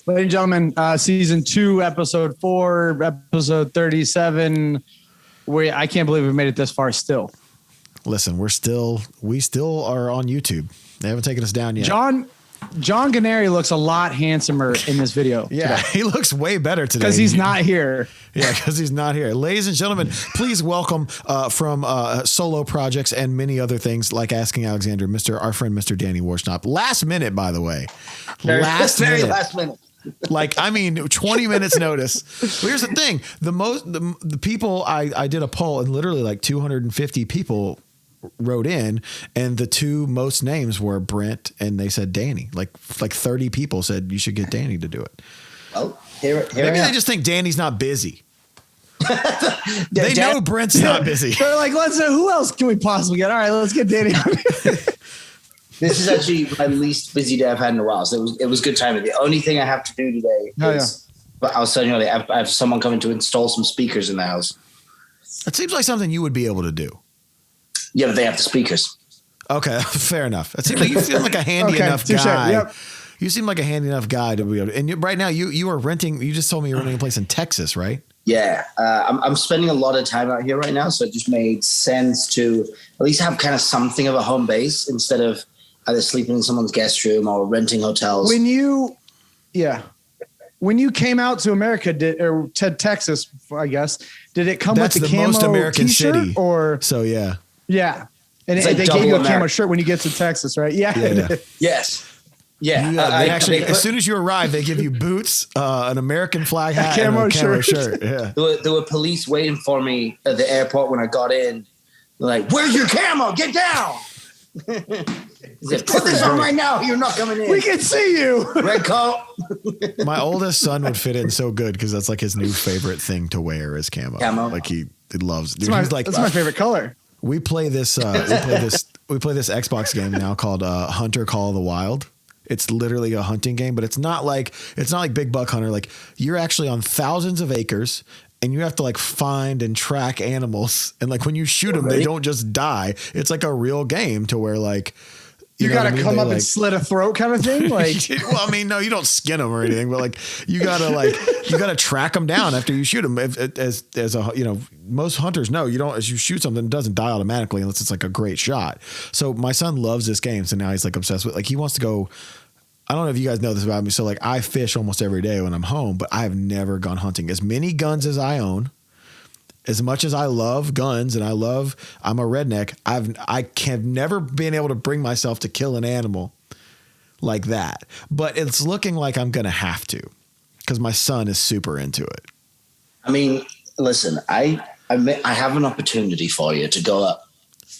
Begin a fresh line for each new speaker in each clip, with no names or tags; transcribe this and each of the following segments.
Ladies and gentlemen, season 2, episode 4, episode 37. I can't believe we made it this far still.
Listen, we still are on YouTube. They haven't taken us down yet.
John Guarnieri looks a lot handsomer in this video.
Yeah, today. He looks way better today.
Because he's not here.
Yeah, because he's not here. Ladies and gentlemen, please welcome from solo projects and many other things like Asking Alexander, our friend Mr. Danny Worsnop. Last minute, by the way.
Very last minute.
Like, I mean, 20 minutes notice. Well, here's the thing. The people, I did a poll and literally like 250 people wrote in, and the two most names were Brent and they said Danny. Like 30 people said you should get Danny to do it.
Well, here
maybe they just think Danny's not busy. They know Brent's not busy.
They're like, who else can we possibly get? All right, let's get Danny.
This is actually my least busy day I've had in a while, so it was good timing. The only thing I have to do today is, but I was telling you earlier, I have someone coming to install some speakers in the house.
That seems like something you would be able to do.
Yeah, but they have the speakers.
Okay, fair enough. It seems like you feel like a handy enough guy.
Yep.
You seem like a handy enough guy to be able to. And right now, you are renting. You just told me you're renting a place in Texas, right?
Yeah, I'm spending a lot of time out here right now, so it just made sense to at least have kind of something of a home base instead of either sleeping in someone's guest room or renting hotels.
When you came out to America, to Texas, I guess, did it come with the camo
most American
t-shirt
city?
Or
so yeah,
and
like
they gave you a camo shirt when you get to Texas, right? Yeah.
Yes. Yeah.
They actually, as soon as you arrive, they give you boots, an American flag hat, and a camo shirt. Yeah.
There were police waiting for me at the airport when I got in. They're like, "Where's your camo? Get down!" He said, "Put this on right now. You're not coming in.
We can see you."
Red coat.
My oldest son would fit in so good because that's like his new favorite thing to wear is camo. Like he loves. Dude,
that's my favorite color.
We play this. We play this Xbox game now called Hunter Call of the Wild. It's literally a hunting game, but it's not like Big Buck Hunter. Like you're actually on thousands of acres. And you have to like find and track animals. And like when you shoot them, they don't just die. It's like a real game to where like,
you got to come up and slit a throat kind of thing. Like,
well, I mean, no, you don't skin them or anything, but like you got to track them down after you shoot them. As a, most hunters know you don't, as you shoot something, it doesn't die automatically unless it's like a great shot. So my son loves this game. So now he's like obsessed with, like, he wants to go. I don't know if you guys know this about me. So like I fish almost every day when I'm home, but I have never gone hunting. As many guns as I own, as much as I love guns and I'm a redneck, I have never been able to bring myself to kill an animal like that. But it's looking like I'm going to have to because my son is super into it.
I mean, listen, I have an opportunity for you to go up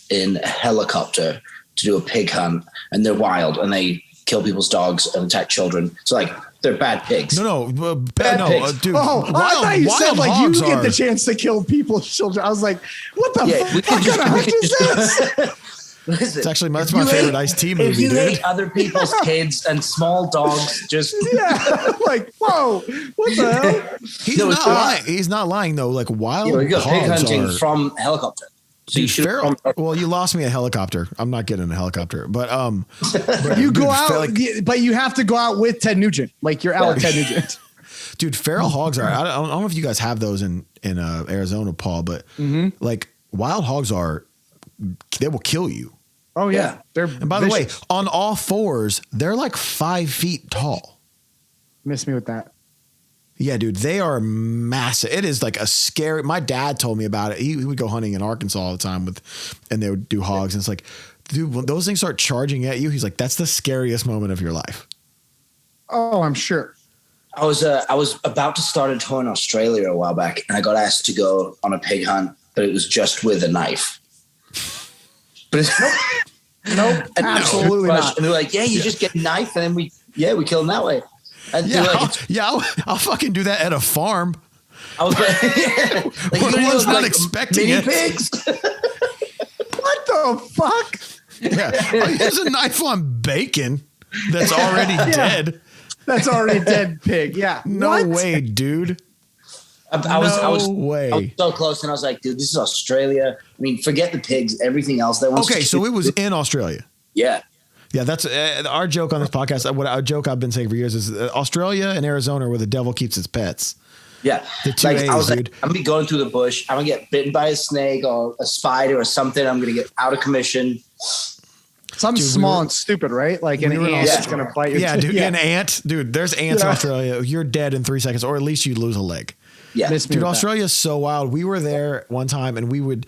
in a helicopter to do a pig hunt, and they're wild and they kill people's dogs and attack children. So like they're bad pigs.
Bad pigs.
I
Dude.
thought you said like you get the chance to kill people's children. I was like, what the fuck kind of hunt is this?
Listen,
it's actually that's my favorite Ice-T movie.
If you
dude.
hate other people's kids and small dogs, just
like whoa, what the hell?
He's not lying. He's not lying though. Like wild
you go pig hunting
are,
from helicopter. So
dude, well, you lost me a helicopter. I'm not getting a helicopter, but
you go out, but you have to go out with Ted Nugent. Like you're Alec Ted Nugent.
Dude, feral hogs are. I don't know if you guys have those in Arizona, Paul, but like wild hogs they will kill you.
Oh yeah, they're.
And by the way, on all fours, they're like 5 feet tall.
Miss me with that.
Yeah, dude, they are massive. It is like a scary. My dad told me about it. He would go hunting in Arkansas all the time and they would do hogs. And it's like, dude, when those things start charging at you, he's like, that's the scariest moment of your life.
Oh, I'm sure.
I was about to start a tour in Australia a while back, and I got asked to go on a pig hunt, but it was just with a knife. But
nope, absolutely not.
And they're like, yeah, you just get a knife, and then we kill them that way. And
I'll fucking do that at a farm.
I was like,
I was not expecting
mini
it.
pigs.
What the fuck?
Yeah, there's a knife on bacon that's already dead.
That's already dead pig. Yeah,
no way, dude.
I was so close, and I was like, dude, this is Australia. I mean, forget the pigs, everything else.
Okay, so it was in Australia.
Yeah.
Yeah, that's our joke on this podcast. What a joke I've been saying for years is Australia and Arizona where the devil keeps its pets.
Yeah.
The two
like,
A's,
I was
dude.
like, I'm going to be going through the bush. I'm going to get bitten by a snake or a spider or something. I'm going to get out of commission.
Something small and stupid, right? Like an ant is going to bite your
Yeah, dude, an ant. Dude, there's ants in Australia. You're dead in 3 seconds, or at least you lose a leg.
Yeah.
Dude, Australia is so wild. We were there one time and we went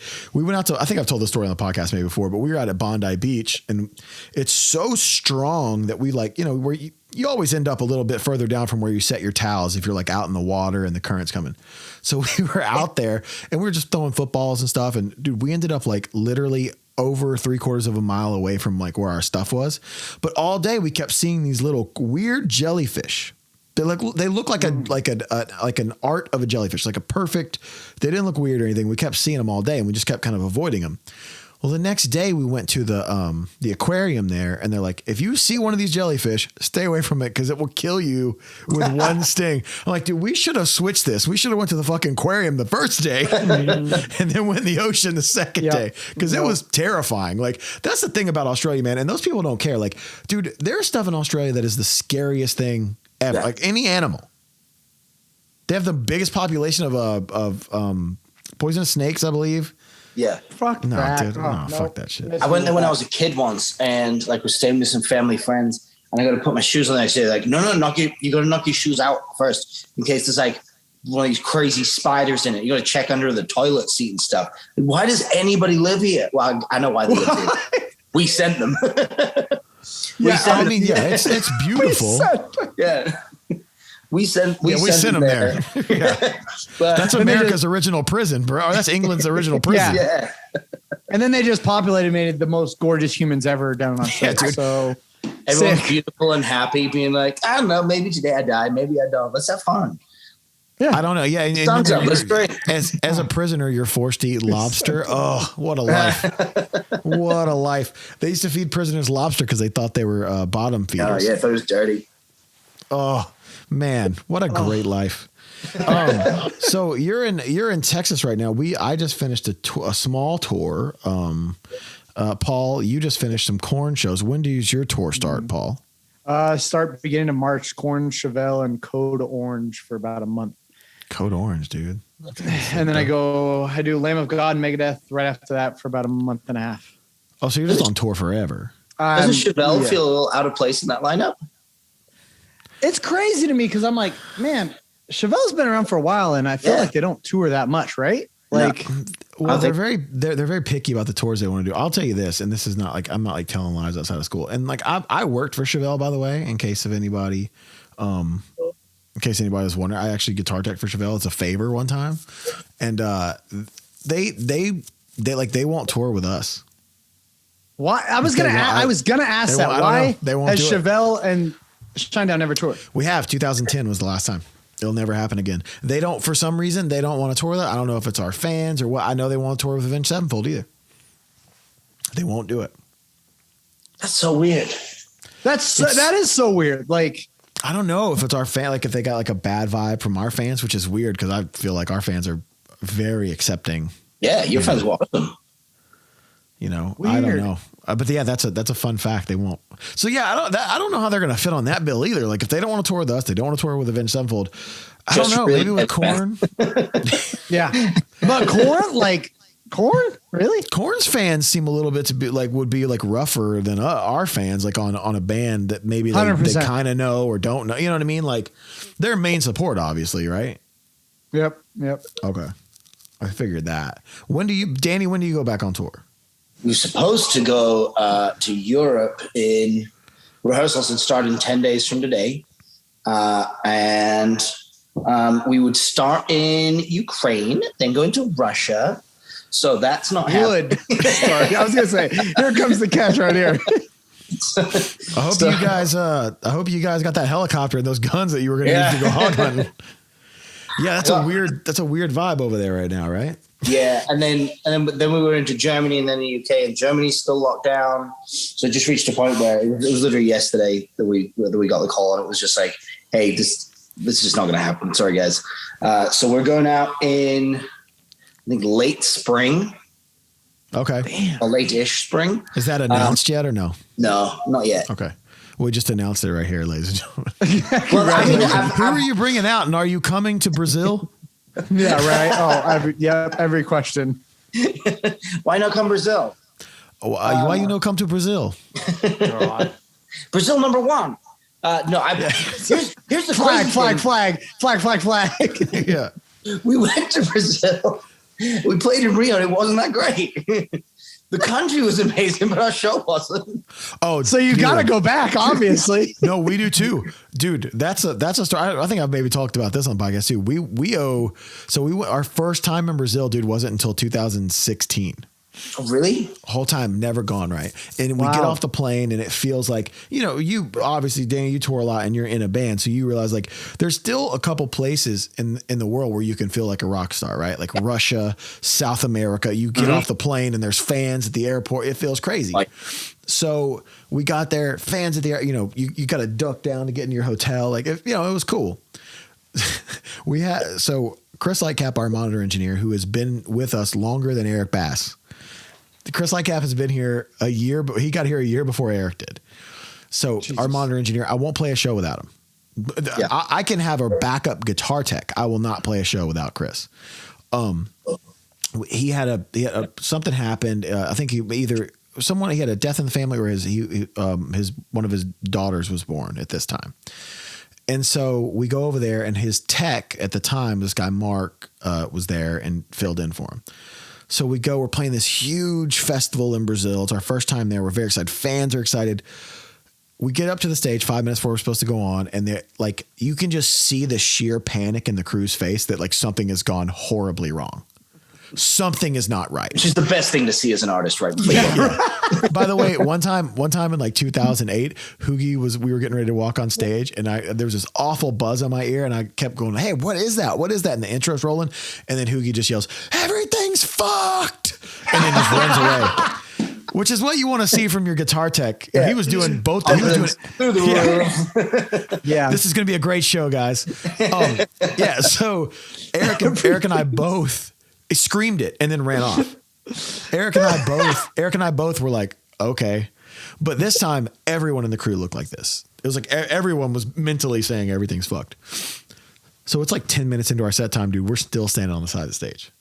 out to, I think I've told this story on the podcast maybe before, but we were out at Bondi Beach and it's so strong that we like, where you always end up a little bit further down from where you set your towels if you're like out in the water and the current's coming. So we were out there and we were just throwing footballs and stuff. And dude, we ended up like literally over 3/4 of a mile away from like where our stuff was. But all day we kept seeing these little weird jellyfish. They look like an art of a jellyfish, like a perfect. They didn't look weird or anything. We kept seeing them all day, and we just kept kind of avoiding them. Well, the next day we went to the aquarium there, and they're like, if you see one of these jellyfish, stay away from it because it will kill you with one sting. I'm like, dude, we should have switched this. We should have went to the fucking aquarium the first day, and then went in the ocean the second day because it was terrifying. Like that's the thing about Australia, man, and those people don't care. Like, dude, there's stuff in Australia that is the scariest thing ever. Like any animal. They have the biggest population of poisonous snakes, I believe.
Yeah.
Fuck
no,
that.
dude, fuck that shit.
I went there when I was a kid once and like was staying with some family friends and I got to put my shoes on. I say like, no, you got to knock your shoes out first in case there's like one of these crazy spiders in it. You got to check under the toilet seat and stuff. Why does anybody live here? Well, I know why they live here. We sent them.
It's beautiful.
We sent them there.
But that's America's original prison, bro. That's England's original prison.
Yeah.
And then they just made the most gorgeous humans ever down on Australia.
Dude.
So
everyone's beautiful and happy, being like, I don't know, maybe today I die, maybe I don't. Let's have fun.
Yeah, I don't know. Yeah,
That's great.
As a prisoner, you're forced to eat lobster. Oh, what a life! What a life! They used to feed prisoners lobster because they thought they were bottom feeders.
Oh yeah, I thought it was dirty.
Oh man, what a great life! So you're in Texas right now. I just finished a small tour. Paul, you just finished some corn shows. When does your tour start, Paul?
Start beginning of March. Corn, Chevelle, and Code Orange for about a month.
Code Orange, dude.
And then I do Lamb of God and Megadeth right after that for about a month and a half.
Oh, so you're just on tour forever.
Doesn't Chevelle feel a little out of place in that lineup?
It's crazy to me because I'm like, man, Chevelle's been around for a while, and I feel like they don't tour that much, right? Like,
well, they're very picky about the tours they want to do. I'll tell you this, and this is not like I'm not like telling lies outside of school. And like I worked for Chevelle, by the way, in case anybody was wondering. I actually guitar tech for Chevelle. It's a favor one time, and they won't tour with us.
Why? I was gonna ask that. Why
they won't
has
do
Chevelle and Shinedown never toured?
We have. 2010 was the last time. It'll never happen again. They don't, for some reason, they don't want to tour with it. I don't know if it's our fans or what. I know they want to tour with Avenged Sevenfold either. They won't do it.
That's so weird.
That is so weird. Like,
I don't know if it's our fan, like if they got like a bad vibe from our fans, which is weird because I feel like our fans are very accepting.
Yeah, your fans are awesome.
Weird. I don't know. But yeah, that's a fun fact. They won't. So yeah, I don't know how they're going to fit on that bill either. Like if they don't want to tour with us, they don't want to tour with Avenged Sevenfold. I don't know. Maybe with Korn.
Yeah. But Korn? Really?
Korn's fans seem a little bit would be rougher than our fans, like on a band that maybe they kind of know or don't know. You know what I mean? Like their main support, obviously, right?
Yep.
Okay. I figured that. Danny, when do you go back on tour?
We were supposed to go to Europe in rehearsals and start in 10 days from today. And we would start in Ukraine, then go into Russia. So that's not happening.
Sorry, I was going to say, here comes the catch right here.
I hope you guys got that helicopter and those guns that you were going to use to go hog hunting. Yeah, that's a weird vibe over there right now, right?
Yeah, and then we were into Germany and then the UK, and Germany's still locked down. So it just reached a point where it was literally yesterday that we got the call, and it was just like, hey, this is just not going to happen. Sorry, guys. So we're going out in, I think, late spring.
Okay.
A late-ish spring.
Is that announced yet or no?
No, not yet.
Okay. We just announced it right here, ladies and gentlemen.
Well, I mean,
Who are you bringing out, and are you coming to Brazil?
Yeah, right. Oh, every question.
Why not come Brazil?
Why you no come to Brazil?
Brazil #1. Here's the
flag.
Yeah.
We went to Brazil. We played in Rio, and it wasn't that great. The country was amazing, but our show wasn't.
Oh,
so you got to go back, obviously.
No, we do too, dude. That's a story. I think I've maybe talked about this on the podcast too. Our first time in Brazil, dude, wasn't until 2016.
Oh, really?
Whole time, never gone right. And we get off the plane and it feels like, you obviously, Danny, you tour a lot and you're in a band. So you realize like there's still a couple places in the world where you can feel like a rock star, right? Like Russia, South America, you get off the plane and there's fans at the airport. It feels crazy. So we got there, fans at the air, you got to duck down to get in your hotel. Like, it was cool. So Chris Lightcap, our monitor engineer, who has been with us longer than Eric Bass. Chris Lightcap has been here a year, but he got here a year before Eric did. So our monitor engineer, I won't play a show without him. Yeah. I can have a backup guitar tech. I will not play a show without Chris. He had something happened. I think he had a death in the family, or one of his daughters was born at this time. And so we go over there, and his tech at the time, this guy Mark, was there and filled in for him. So we're playing this huge festival in Brazil. It's our first time there. We're very excited. Fans are excited. We get up to the stage 5 minutes before we're supposed to go on. And you can just see the sheer panic in the crew's face that like something has gone horribly wrong. Something is not right.
Which is the best thing to see as an artist, right?
Yeah. By the way, one time in like 2008, we were getting ready to walk on stage, and there was this awful buzz on my ear, and I kept going, "Hey, what is that? What is that?" And the intro's rolling, and then Hoogie just yells, "Everything's fucked," and then just runs away. Which is what you want to see from your guitar tech. Yeah. He was doing both. He was doing through the roof. Yeah. This is going to be a great show, guys. So Eric and I both screamed it and then ran off. Eric and I both were like, okay. But this time, everyone in the crew looked like this. It was like everyone was mentally saying everything's fucked. So it's like 10 minutes into our set time, dude. We're still standing on the side of the stage.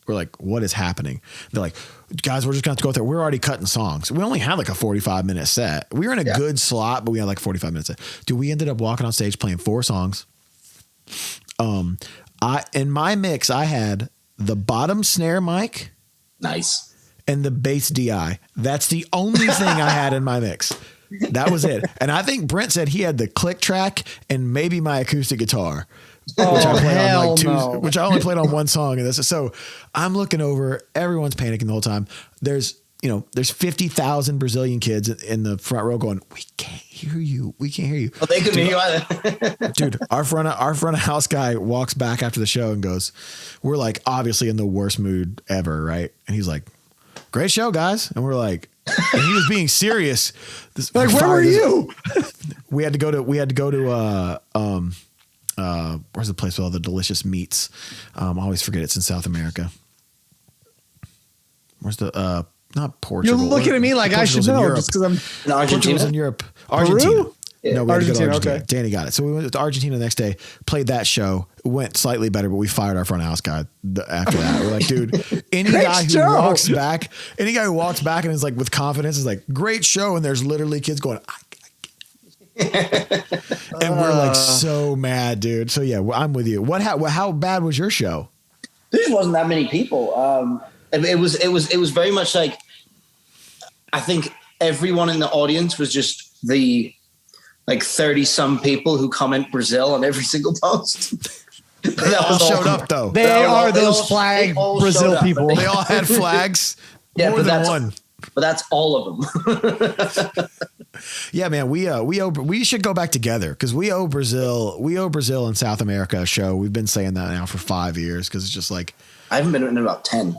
We're like, what is happening? They're like, guys, we're just going to have to go there. We're already cutting songs. We only had like a 45-minute set. We were in a good slot, but we had like 45 minutes set. Dude, we ended up walking on stage playing 4 songs. In my mix, I had the bottom snare mic.
Nice.
And the bass DI. That's the only thing I had in my mix. That was it. And I think Brent said he had the click track and maybe my acoustic guitar. Which I only played on one song. And so I'm looking over, everyone's panicking the whole time. There's 50,000 Brazilian kids in the front row going, we can't hear you. We can't hear you.
Well, they couldn't hear you either.
Dude, our front of house guy walks back after the show and goes, we're like obviously in the worst mood ever, right? And he's like, great show, guys. And we're like, and he was being serious.
Where were you?
We had to go to where's the place with all the delicious meats? I always forget it's in South America. Where's the not Portugal?
You're looking at me like I should know just because I'm
in Argentina.
Portugal's in Europe. Argentina.
Peru?
Yeah. No, we had to go to Argentina.
Okay.
Danny got it. So we went to Argentina the next day, played that show. It went slightly better, but we fired our front of house guy after that. We're like, dude, any guy who walks back and is like with confidence is like, great show. And there's literally kids going, and we're like so mad, dude. So yeah, I'm with you. How bad was your show?
There just wasn't that many people. It was very much like, I think everyone in the audience was just the like 30 some people who comment Brazil on every single post.
They all showed up though.
They are those flag Brazil people.
They all had flags. More than one.
But that's all of them.
Yeah, man, we should go back together because we owe Brazil and South America a show. We've been saying that now for 5 years because it's just like
I haven't been in about 10.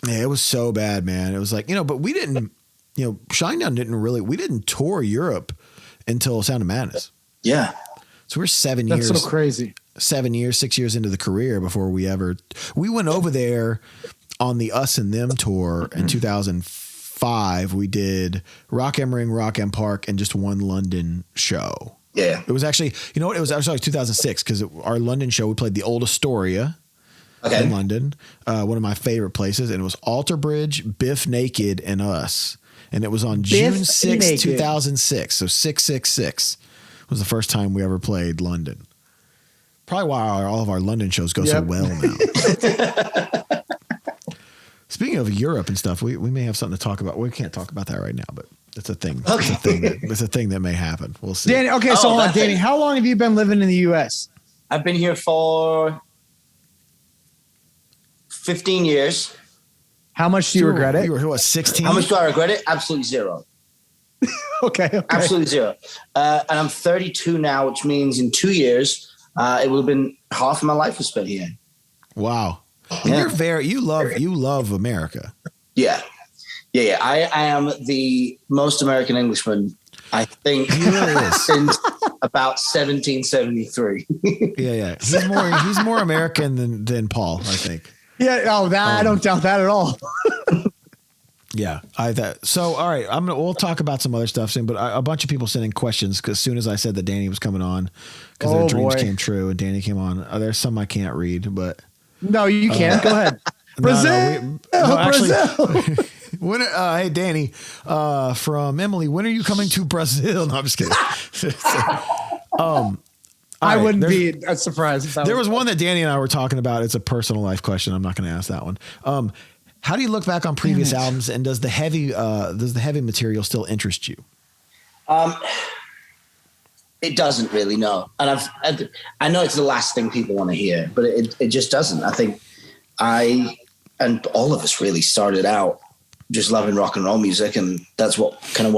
Yeah, it was so bad, man. It was like, but we didn't, Shinedown we didn't tour Europe until Sound of Madness.
Yeah.
So we're 7 years.
That's so crazy.
6 years into the career before we went over there on the Us and Them tour in 2005, we did Rock am Ring, Rock am Park, and just one London show.
Yeah.
It was actually, you know what? It was actually 2006 because our London show, we played the Old Astoria in London, one of my favorite places. And it was Alter Bridge, Biff Naked, and us. And it was on June 6th, 2006. So 666 was the first time we ever played London. Probably why all of our London shows go so well now. Speaking of Europe and stuff, we may have something to talk about. We can't talk about that right now, but it's a thing.
Okay.
It's a thing that may happen. We'll see.
Danny, okay, so hold on, Danny, how long have you been living in the U.S.?
I've been here for 15 years.
How much do you regret it?
You were what, 16?
How much do I regret it? Absolutely zero.
Okay.
Absolutely zero. And I'm 32 now, which means in 2 years, it will have been half of my life was spent here.
Wow. Yeah. You love America.
Yeah. I am the most American Englishman, I think, since about 1773.
Yeah. He's more American than Paul, I think.
Yeah. Oh, I don't doubt that at all.
Yeah. So, all right. We'll talk about some other stuff soon, but a bunch of people sending questions because as soon as I said that Danny was coming on, because their dreams came true and Danny came on. There's some I can't read, but.
No, you can't. Go ahead. Brazil.
Actually, hey, Danny, from Emily, when are you coming to Brazil? No, I'm just kidding.
I wouldn't be surprised.
There was one that Danny and I were talking about. It's a personal life question. I'm not going to ask that one. How do you look back on previous albums, and does the heavy material still interest you?
It doesn't really, no. And I know it's the last thing people want to hear, but it just doesn't. I think and all of us really started out just loving rock and roll music, and that's what kind of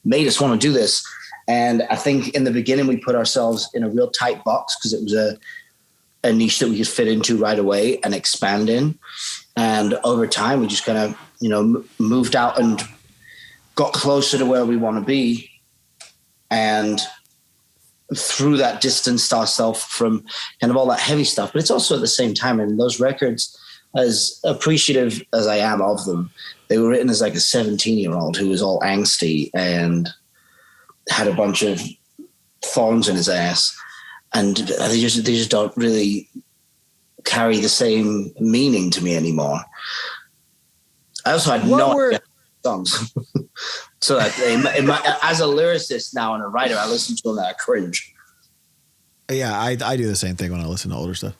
made us want to do this. And I think in the beginning we put ourselves in a real tight box because it was a niche that we could fit into right away and expand in. And over time we just kind of, moved out and got closer to where we want to be. And through that distanced ourselves from kind of all that heavy stuff. But it's also at the same time, and those records, as appreciative as I am of them, they were written as like a 17-year-old who was all angsty and had a bunch of thorns in his ass. And they just don't really carry the same meaning to me anymore. I also had no idea songs. So that as a lyricist now and a writer, I listen to them and I cringe.
Yeah, I do the same thing when I listen to older stuff.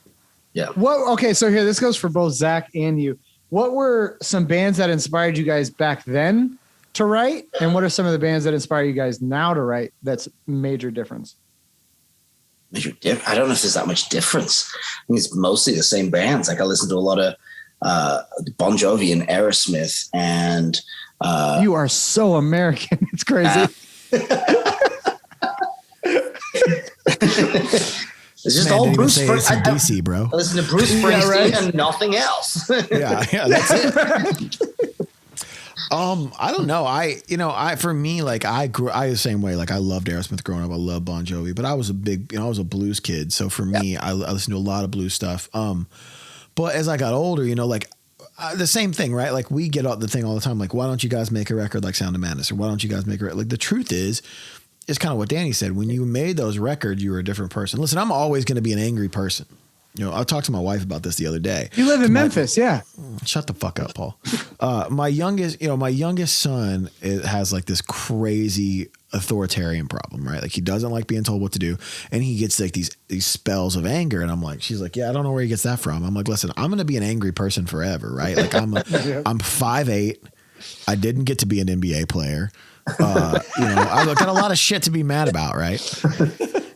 Yeah.
Okay, so here, this goes for both Zach and you. What were some bands that inspired you guys back then to write? And what are some of the bands that inspire you guys now to write that's major difference?
I don't know if there's that much difference. I mean, it's mostly the same bands. Like I listen to a lot of Bon Jovi and Aerosmith and
you are so American. It's crazy.
It's just all Bruce
Springsteen. DC, bro.
I listen to Bruce Springsteen and nothing else.
yeah, that's it. I don't know. For me, like I the same way. Like I loved Aerosmith growing up. I loved Bon Jovi, but I was I was a blues kid. So for me, I listened to a lot of blues stuff. But as I got older, the same thing, right? Like we get the thing all the time. Like, why don't you guys make a record like Sound of Madness? Or why don't you guys make a record? Like the truth is kind of what Danny said. When you made those records, you were a different person. Listen, I'm always going to be an angry person. I talked to my wife about this the other day.
You live in Memphis, yeah.
Shut the fuck up, Paul. My youngest son has like this crazy authoritarian problem, right? Like he doesn't like being told what to do, and he gets like these spells of anger. And I'm like, she's like, yeah, I don't know where he gets that from. I'm like, listen, I'm going to be an angry person forever, right? Like I'm 5'8". I didn't get to be an NBA player. I got a lot of shit to be mad about, right?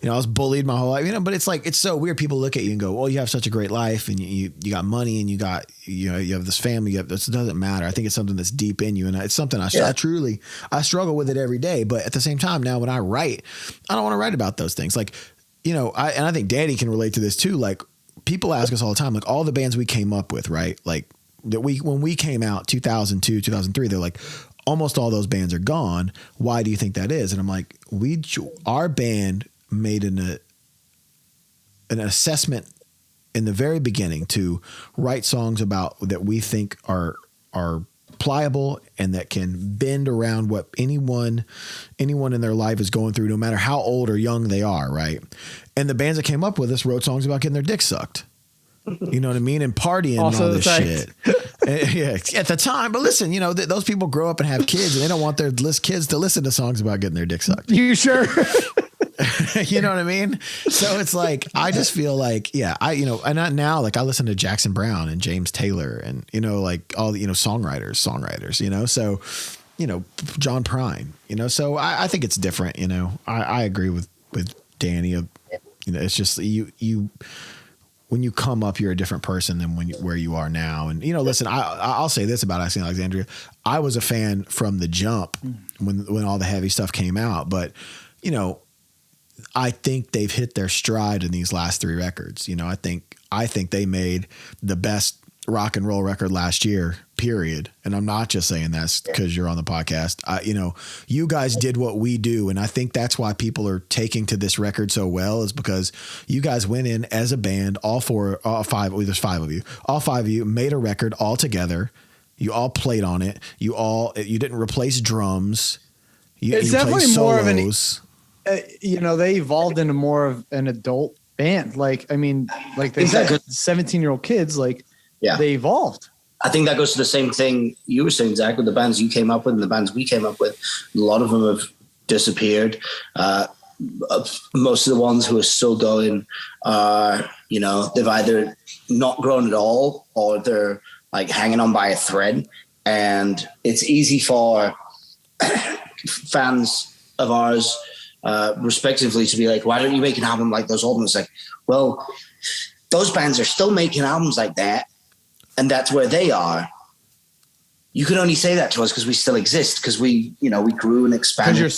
I was bullied my whole life, but it's like, it's so weird. People look at you and go, well, you have such a great life and you got money and you got, you have this family. This doesn't matter. I think it's something that's deep in you. And it's something I struggle with it every day. But at the same time, now when I write, I don't want to write about those things. Like, I think Daddy can relate to this too. Like people ask us all the time, like all the bands we came up with, right? Like that when we came out 2002, 2003, they're like, almost all those bands are gone. Why do you think that is? And I'm like, our band made an assessment in the very beginning to write songs about that we think are pliable and that can bend around what anyone in their life is going through, no matter how old or young they are, right? And the bands that came up with us wrote songs about getting their dick sucked. You know what I mean? And partying
Also
and all this
the
shit. Yeah, at the time. But listen, those people grow up and have kids and they don't want their kids to listen to songs about getting their dick sucked.
You sure?
You know what I mean? So it's like, I just feel like, yeah, and not now, like I listen to Jackson Brown and James Taylor and, like all the, songwriters, so, John Prine, so I think it's different, I agree with Danny, it's just you, when you come up, you're a different person than where you are now. And, listen, I'll say this about Asking Alexandria. I was a fan from the jump when all the heavy stuff came out, but, I think they've hit their stride in these last 3 records. I think they made the best rock and roll record last year, period. And I'm not just saying that because you're on the podcast. You guys did what we do. And I think that's why people are taking to this record so well, is because you guys went in as a band, all 5 of you, all 5 of you made a record all together. You all played on it. You didn't replace drums.
It's definitely more of an, they evolved into more of an adult band. Like they said, 17-year-old kids, they evolved.
I think that goes to the same thing you were saying, Zach, with the bands you came up with and the bands we came up with. A lot of them have disappeared. Most of the ones who are still going are, they've either not grown at all or they're like hanging on by a thread. And it's easy for fans of ours, respectively, to be like, why don't you make an album like those old ones? Like, well, those bands are still making albums like that, and that's where they are. You can only say that to us because we still exist, because we grew and expanded,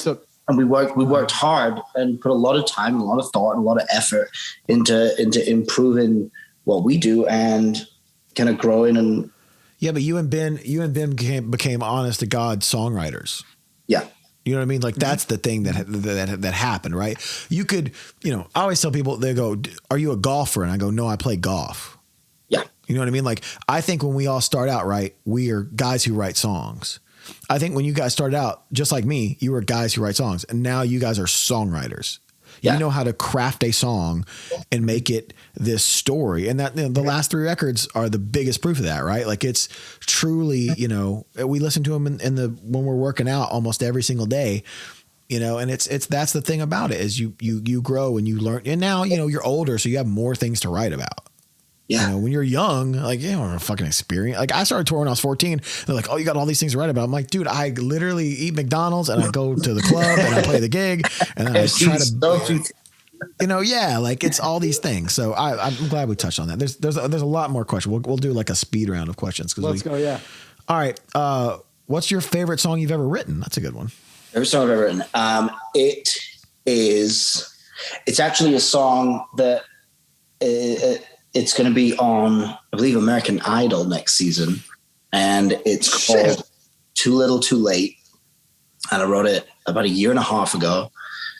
and we worked hard and put a lot of time, a lot of thought, and a lot of effort into improving what we do and kind of growing. And
yeah, but you and Ben became honest to God songwriters.
Yeah.
You know what I mean? Like that's the thing that happened, right? You could, I always tell people, they go, "Are you a golfer?" And I go, "No, I play golf."
Yeah.
You know what I mean? Like I think when we all start out, right, we are guys who write songs. I think when you guys started out, just like me, you were guys who write songs, and now you guys are songwriters. Yeah. You know how to craft a song and make it this story. And that the last 3 records are the biggest proof of that, right? Like it's truly, we listen to them when we're working out almost every single day, and it's that's the thing about it, is you grow and you learn. And now, you're older, so you have more things to write about. Yeah. When you're young, like, you don't have a fucking experience. Like I started touring when I was 14. They're like, "Oh, you got all these things to write about." I'm like, dude, I literally eat McDonald's and I go to the club and I play the gig and then I try to, like it's all these things. So I'm glad we touched on that. There's a lot more questions. We'll do like a speed round of questions.
Let's go. Yeah.
All right. What's your favorite song you've ever written? That's a good one.
Favorite song I've ever written. It's actually a song that, it's going to be on, I believe, American Idol next season. And it's called Too Little Too Late. And I wrote it about 1.5 years ago,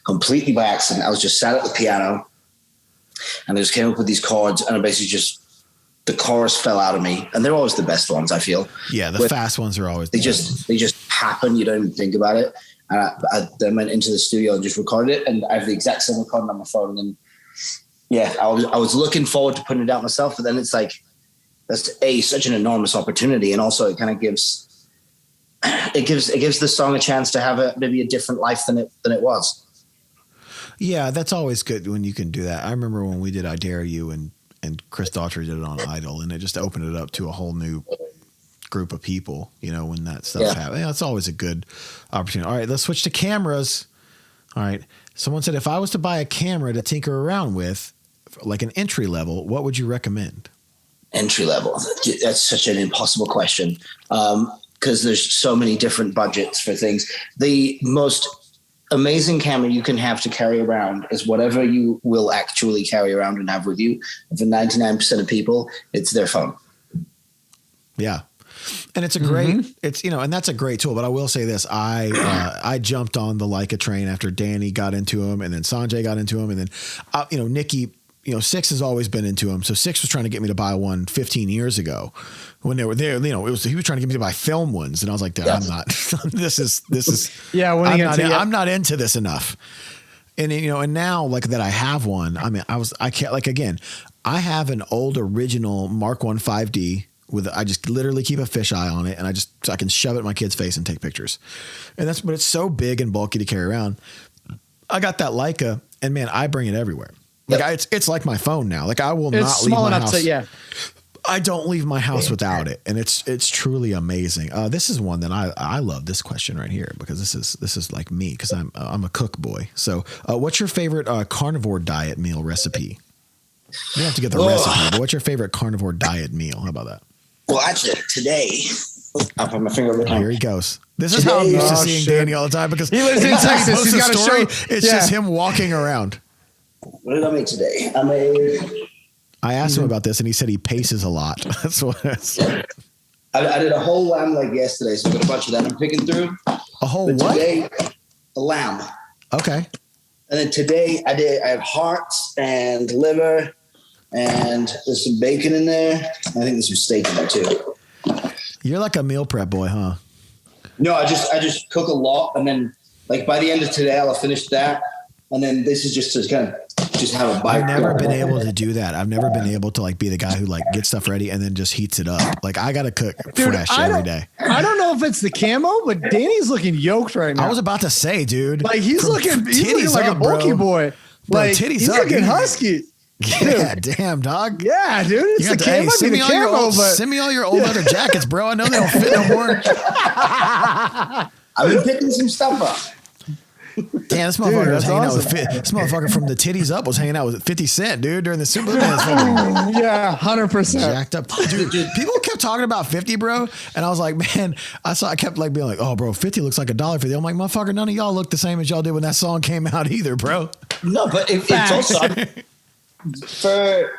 completely by accident. I was just sat at the piano and I just came up with these chords, and I basically the chorus fell out of me. And they're always the best ones, I feel. Yeah, the fast ones are always the best. They just happen. You don't even think about it. And I then went into the studio and just recorded it. And I have the exact same recording on my phone. And then, yeah, I was looking forward to putting it out myself, but then it's like, that's such an enormous opportunity. And also it kind of gives the song a chance to have maybe a different life than it was. Yeah. That's always good when you can do that. I remember when we did I Dare You and Chris Daughtry did it on Idol, and it just opened it up to a whole new group of people, when that stuff happens. It's always a good opportunity. All right, let's switch to cameras. All right. Someone said, if I was to buy a camera to tinker around with, like an entry level, what would you recommend? Entry level. That's such an impossible question. Because there's so many different budgets for things. The most amazing camera you can have to carry around is whatever you will actually carry around and have with you. And for 99% of people, it's their phone. Yeah. And it's a great, and that's a great tool. But I will say this: I jumped on the Leica train after Danny got into him, and then Sanjay got into him, and then Nikki
Six has always been into them. So Six was trying to get me to buy one 15 years ago when they were there. He was trying to get me to buy film ones. And I was like, I'm not, this is,
yeah.
I'm not into this enough. And, and now like that I have one, I can't again, I have an old original Mark 1 5D I just literally keep a fisheye on it and I can shove it in my kid's face and take pictures. But it's so big and bulky to carry around. I got that Leica and man, I bring it everywhere. It's like my phone now. Like I will not leave my house. I don't leave my house without it. And it's truly amazing. This is one that I love this question right here because this is like me because I'm a cook boy. So what's your favorite carnivore diet meal recipe? You don't have to get the recipe, but what's your favorite carnivore diet meal? How about that?
Well, actually today, I'll put my finger over
here he goes. This is how I'm used to seeing Danny all the time because
he lives in Texas. He's got to show you.
It's just him walking around.
What did I make today?
I asked him about this and he said he paces a lot. That's what
I did a whole lamb leg yesterday, so I've got a bunch of that I'm picking through.
A whole what?
Today, a lamb.
Okay.
And then today I have hearts and liver and there's some bacon in there. I think there's some steak in there too.
You're like a meal prep boy, huh?
No, I just cook a lot and then like by the end of today I'll finish that. And then this is just to kind of just have a bite.
I've never been able to do that. I've never been able to like be the guy who like gets stuff ready and then just heats it up. Like I got to cook fresh every day.
I don't know if it's the camo, but Danny's looking yoked right now.
I was about to say, dude.
Like he's looking like a bulky boy.
Bro,
like
titties
he's
up,
looking
dude.
husky.
Yeah, damn, dog.
Yeah, dude. It's the camo.
Send me all your old leather jackets, bro. I know they don't fit no more.
I've been picking some stuff up.
Damn, this motherfucker was hanging out with this motherfucker from the titties up was hanging out with 50 Cent, dude, during the Super Dance.
Yeah, 100%.
Jacked up. Dude, people kept talking about 50, bro. And I was like, man, I kept like being like, oh, bro, 50 looks like $1.50. I'm like, motherfucker, none of y'all look the same as y'all did when that song came out either, bro.
No, but it's also for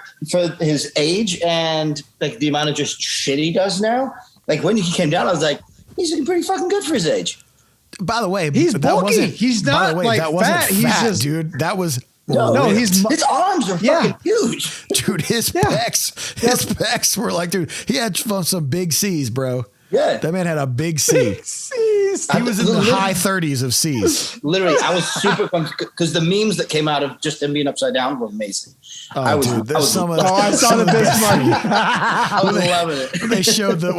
his age and like the amount of just shit he does now. Like when he came down, I was like, he's looking pretty fucking good for his age.
By the way,
he's bulky. He's not like
that wasn't
fat.
He's just, dude. That was
his arms are fucking huge,
dude. His pecs were like, dude. He had some big C's, bro.
Yeah,
that man had a big C. He was in the high 30s of C's.
Literally, I was super because the memes that came out of just him being upside down were amazing.
Oh, I saw the
benchmark. I was loving it.
When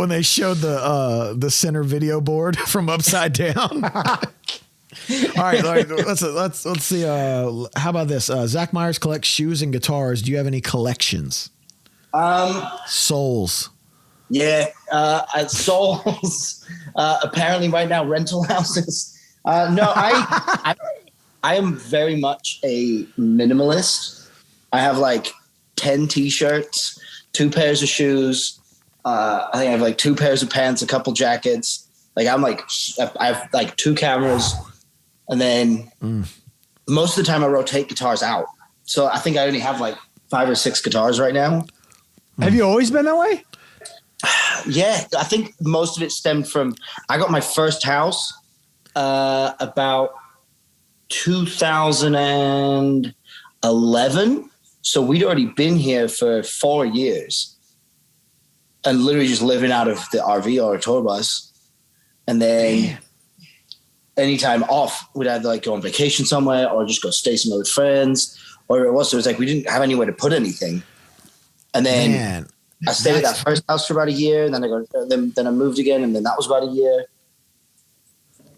they showed the center video board from upside down. All right, let's see. How about this? Zach Myers collects shoes and guitars. Do you have any collections? Souls.
Yeah, souls. Apparently, right now, rental houses. No, I am very much a minimalist. I have like 10 t-shirts, 2 pairs of shoes. I think I have like 2 pairs of pants, a couple jackets. Like I have like 2 cameras, and then most of the time I rotate guitars out. So I think I only have like 5 or 6 guitars right now.
Have you always been that way?
Yeah, I think most of it stemmed from I got my first house about 2011. So we'd already been here for 4 years and literally just living out of the RV or a tour bus. And then anytime off, we'd either like go on vacation somewhere or just go stay somewhere with friends. Or it was like we didn't have anywhere to put anything. And then I stayed at that first house for about a year, and then I moved again, and then that was about a year.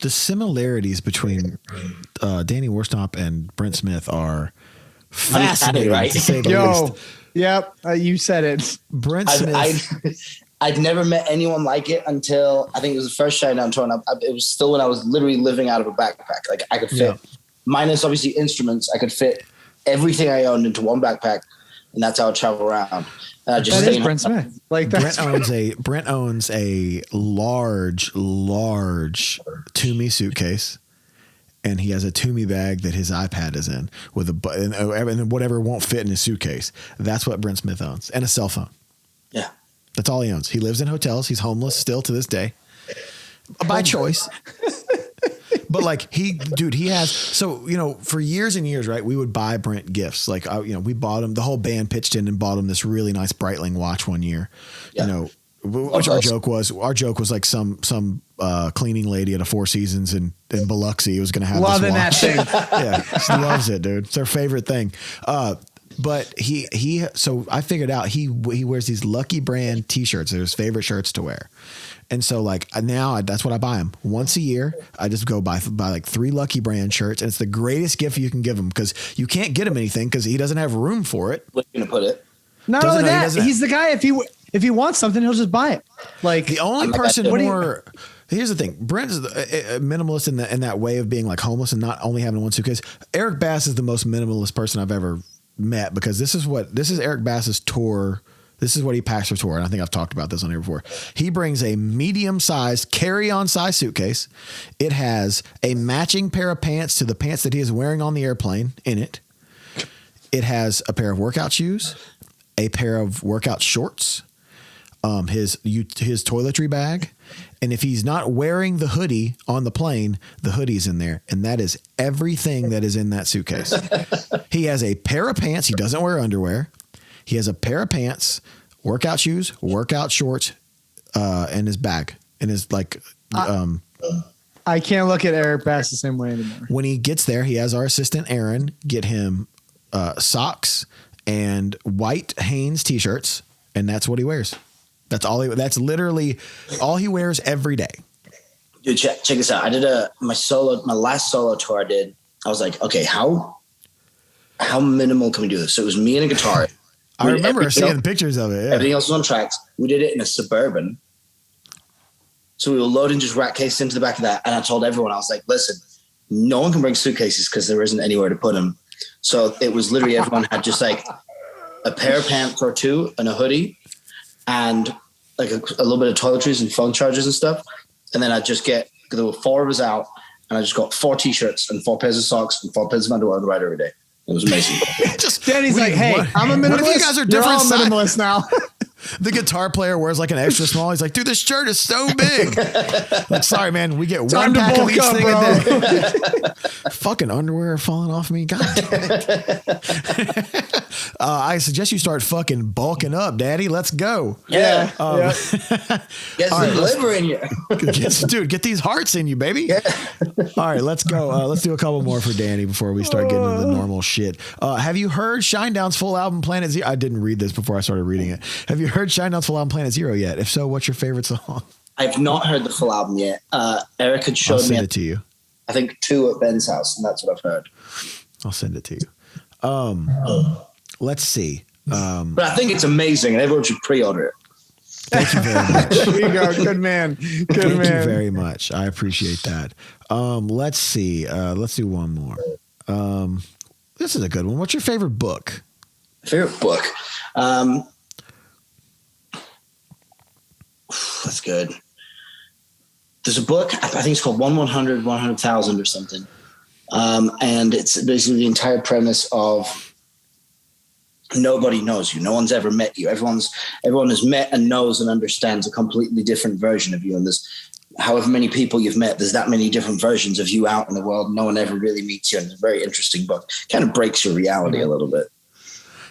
The similarities between Danny Worsnop and Brent Smith are fascinating, right? To say the least.
Yep, you said it.
Brent Smith.
I'd never met anyone like it until I think it was the first Shinedown tour. It was still when I was literally living out of a backpack. Like I could fit, minus obviously instruments, I could fit everything I owned into one backpack, and that's how I travel around.
That is Brent Smith. Like
Brent owns a large Toomey suitcase, and he has a Toomey bag that his iPad is in with and whatever won't fit in his suitcase. That's what Brent Smith owns, and a cell phone.
Yeah,
that's all he owns. He lives in hotels. He's homeless still to this day, by choice. But like he has, so, you know, for years and years, right, we would buy Brent gifts. Like, you know, we bought him, the whole band pitched in and bought him this really nice Breitling watch one year, you know, which our joke was like some cleaning lady at a Four Seasons in Biloxi was going to have
Loving
this watch.
that thing.
Yeah, she loves it, dude. It's her favorite thing. But so I figured out he wears these Lucky Brand t-shirts. They're his favorite shirts to wear. And so like now that's what I buy him once a year. I just go buy like 3 Lucky Brand shirts, and it's the greatest gift you can give him because you can't get him anything because he doesn't have room for it.
Where are you gonna put it?
Not only that, he's the guy. If he wants something, he'll just buy it. Like
the only person more. Here's the thing. Brent is a minimalist in that way of being like homeless and not only having one suitcase. Eric Bass is the most minimalist person I've ever met because this is Eric Bass's tour. This is what he packs for tour. And I think I've talked about this on here before. He brings a medium-sized carry-on size suitcase. It has a matching pair of pants to the pants that he is wearing on the airplane in it. It has a pair of workout shoes, a pair of workout shorts, his toiletry bag. And if he's not wearing the hoodie on the plane, the hoodie's in there. And that is everything that is in that suitcase. He has a pair of pants. He doesn't wear underwear. He has a pair of pants, workout shoes, workout shorts, and his bag. And his like,
I can't look at Eric Bass the same way anymore.
When he gets there, he has our assistant Aaron get him socks and white Hanes t-shirts, and that's what he wears. That's literally all he wears every day.
Dude, check this out. I did my last solo tour I did. I was like, okay, how minimal can we do this? So it was me and a guitar.
I remember seeing pictures of it. Yeah.
Everything else was on tracks. We did it in a Suburban. So we were loading just rack cases into the back of that. And I told everyone, I was like, listen, no one can bring suitcases because there isn't anywhere to put them. So it was literally everyone had just like a pair of pants or 2 and a hoodie and like a little bit of toiletries and phone chargers and stuff. And then there were 4 of us out and I just got 4 t-shirts and 4 pairs of socks and 4 pairs of underwear on the ride every day. It was amazing.
Danny's like, hey, I'm a minimalist.
What if you guys are
You're
different
all minimalist now.
The guitar player wears like an extra small. He's like, dude, this shirt is so big. Like, sorry, man. We get
Time
one
to
pack of
bulk
each
up,
thing
bro.
a day. Fucking underwear falling off me. God damn it. I suggest you start fucking bulking up, Daddy. Let's go.
Yeah. Get some liver in you.
Dude, get these hearts in you, baby. Yeah. All right, let's go. Let's do a couple more for Danny before we start getting into the normal shit. Have you heard Shinedown's full album, Planet Zero? I didn't read this before I started reading it. Have you heard Shinedown's full album, Planet Zero yet? If so, what's your favorite song?
I've not heard the full album yet. Eric had showed me.
I'll send it to you.
I think 2 at Ben's house, and that's what I've heard.
I'll send it to you. Let's see.
But I think it's amazing, and everyone should pre-order it.
Thank you very much.
There you go. Good man.
Thank you very much. I appreciate that. Let's see. Let's do one more. This is a good one. What's your favorite book?
Favorite book? That's good. There's a book, I think it's called 100,000 or something. And it's basically the entire premise of nobody knows you. No one's ever met you. Everyone has met and knows and understands a completely different version of you. And there's however many people you've met, there's that many different versions of you out in the world. No one ever really meets you. And it's a very interesting book. Kind of breaks your reality a little bit.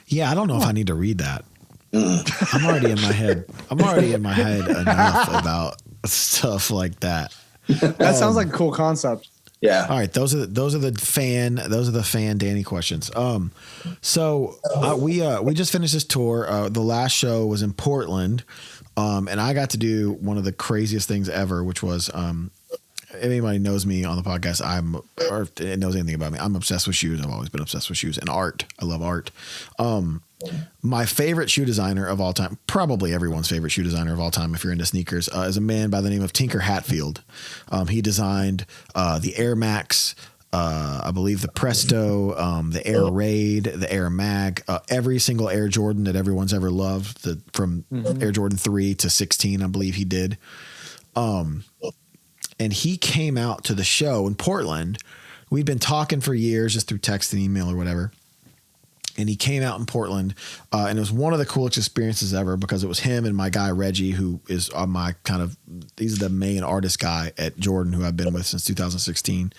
Yeah, I don't know if I need to read that. I'm already in my head enough about stuff like that.
That sounds like a cool concept.
Yeah.
All right. Those are the fan Danny questions. We just finished this tour. The last show was in Portland. And I got to do one of the craziest things ever, which was, if anybody knows me on the podcast, or knows anything about me, I'm obsessed with shoes. I've always been obsessed with shoes and art. I love art. My favorite shoe designer of all time, probably everyone's favorite shoe designer of all time, if you're into sneakers, is a man by the name of Tinker Hatfield. He designed the Air Max, I believe the Presto, the Air Raid, the Air Mag, every single Air Jordan that everyone's ever loved, from Air Jordan 3 to 16, I believe he did. And he came out to the show in Portland. We'd been talking for years just through text and email or whatever. And he came out in Portland, and it was one of the coolest experiences ever because it was him and my guy Reggie, who is on my he's the main artist guy at Jordan, who I've been with since 2016.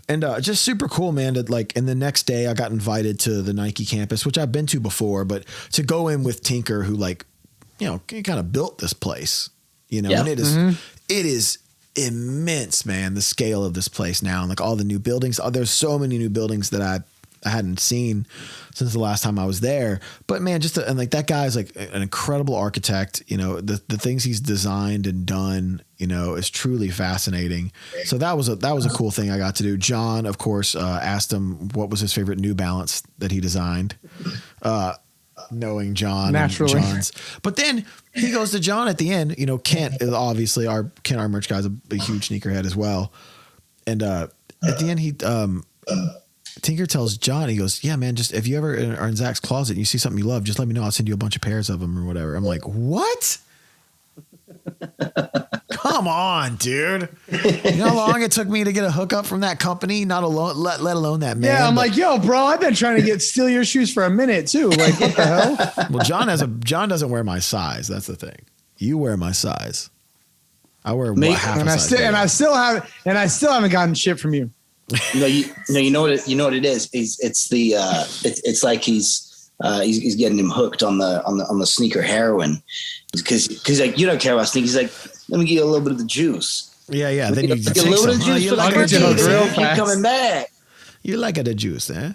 And just super cool, man. And the next day I got invited to the Nike campus, which I've been to before, but to go in with Tinker, who he kind of built this place, and it is immense, man. The scale of this place now, and all the new buildings. There's so many new buildings that I hadn't seen since the last time I was there. But man, that guy's an incredible architect. The things he's designed and done, is truly fascinating. So that was a cool thing I got to do. John, of course, asked him what was his favorite New Balance that he designed. Knowing John,
naturally.
And John's, but then he goes to John at the end. Kent is obviously our merch guy's a huge sneakerhead as well. And at the end, Tinker tells John, he goes, yeah, man, just if you ever are in Zach's closet and you see something you love, just let me know. I'll send you a bunch of pairs of them or whatever. I'm like, what? Come on, dude. You know how long it took me to get a hookup from that company? Not alone, let alone that man.
Yeah, I'm like, yo, bro, I've been trying to steal your shoes for a minute too. Like, what the hell?
Well, John doesn't wear my size. That's the thing. You wear my size. I wear half a size.
And I still haven't gotten shit from you.
You know what it is? It's like he's getting him hooked on the sneaker heroin because you don't care about sneakers. He's like, let me give you a little bit of the juice.
Yeah. Then you
get a little bit of juice for the keep coming back.
You like the juice, eh?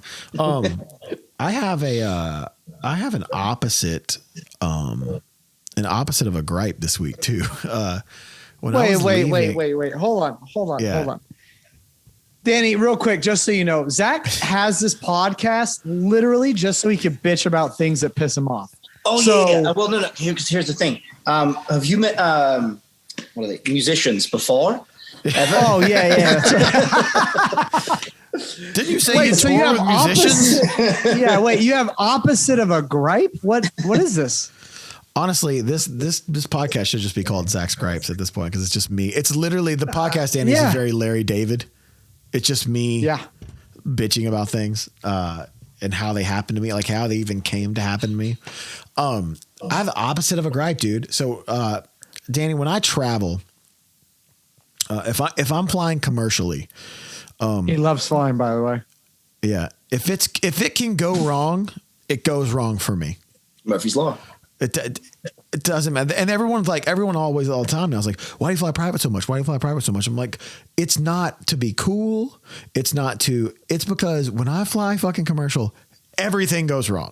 I have an opposite of a gripe this week too.
Wait. Hold on. Danny, real quick, just so you know, Zach has this podcast literally just so he can bitch about things that piss him off.
Oh, yeah. Well, no. Here's the thing. Have you met what are they, musicians before? Ever?
Oh, yeah.
Didn't you say you tour with musicians?
Yeah, wait. You have opposite of a gripe? What is this?
Honestly, this podcast should just be called Zach's Gripes at this point because it's just me. It's literally the podcast. Danny is very Larry David. It's just me bitching about things and how they happen to me, like how they even came to happen to me. I have the opposite of a gripe, dude. So, Danny, when I travel, if I'm flying commercially,
he loves flying, by the way.
Yeah. If it can go wrong, it goes wrong for me.
Murphy's Law.
It doesn't matter. And everyone always all the time now is like, why do you fly private so much? I'm like, it's not to be cool. It's because when I fly fucking commercial, everything goes wrong.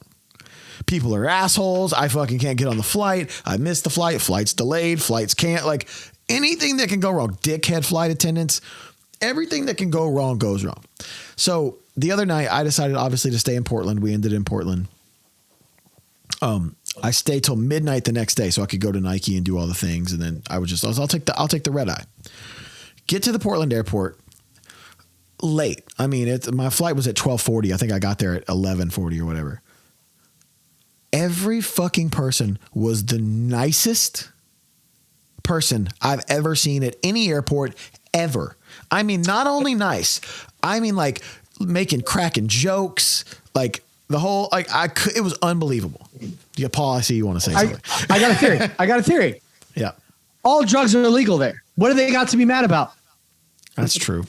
People are assholes. I fucking can't get on the flight. I missed the flight. Flight's delayed. Flights can't, anything that can go wrong. Dickhead flight attendants. Everything that can go wrong goes wrong. So the other night I decided obviously to stay in Portland. We ended in Portland. I stayed till midnight the next day so I could go to Nike and do all the things. And then I'll take the red eye. Get to the Portland airport late. I mean, my flight was at 12:40. I think I got there at 11:40 or whatever. Every fucking person was the nicest person I've ever seen at any airport ever. I mean, not only nice, I mean cracking jokes, the whole, it was unbelievable. Yeah, Paul, I see you want to say something.
I got a theory.
Yeah.
All drugs are illegal there. What do they got to be mad about?
That's true.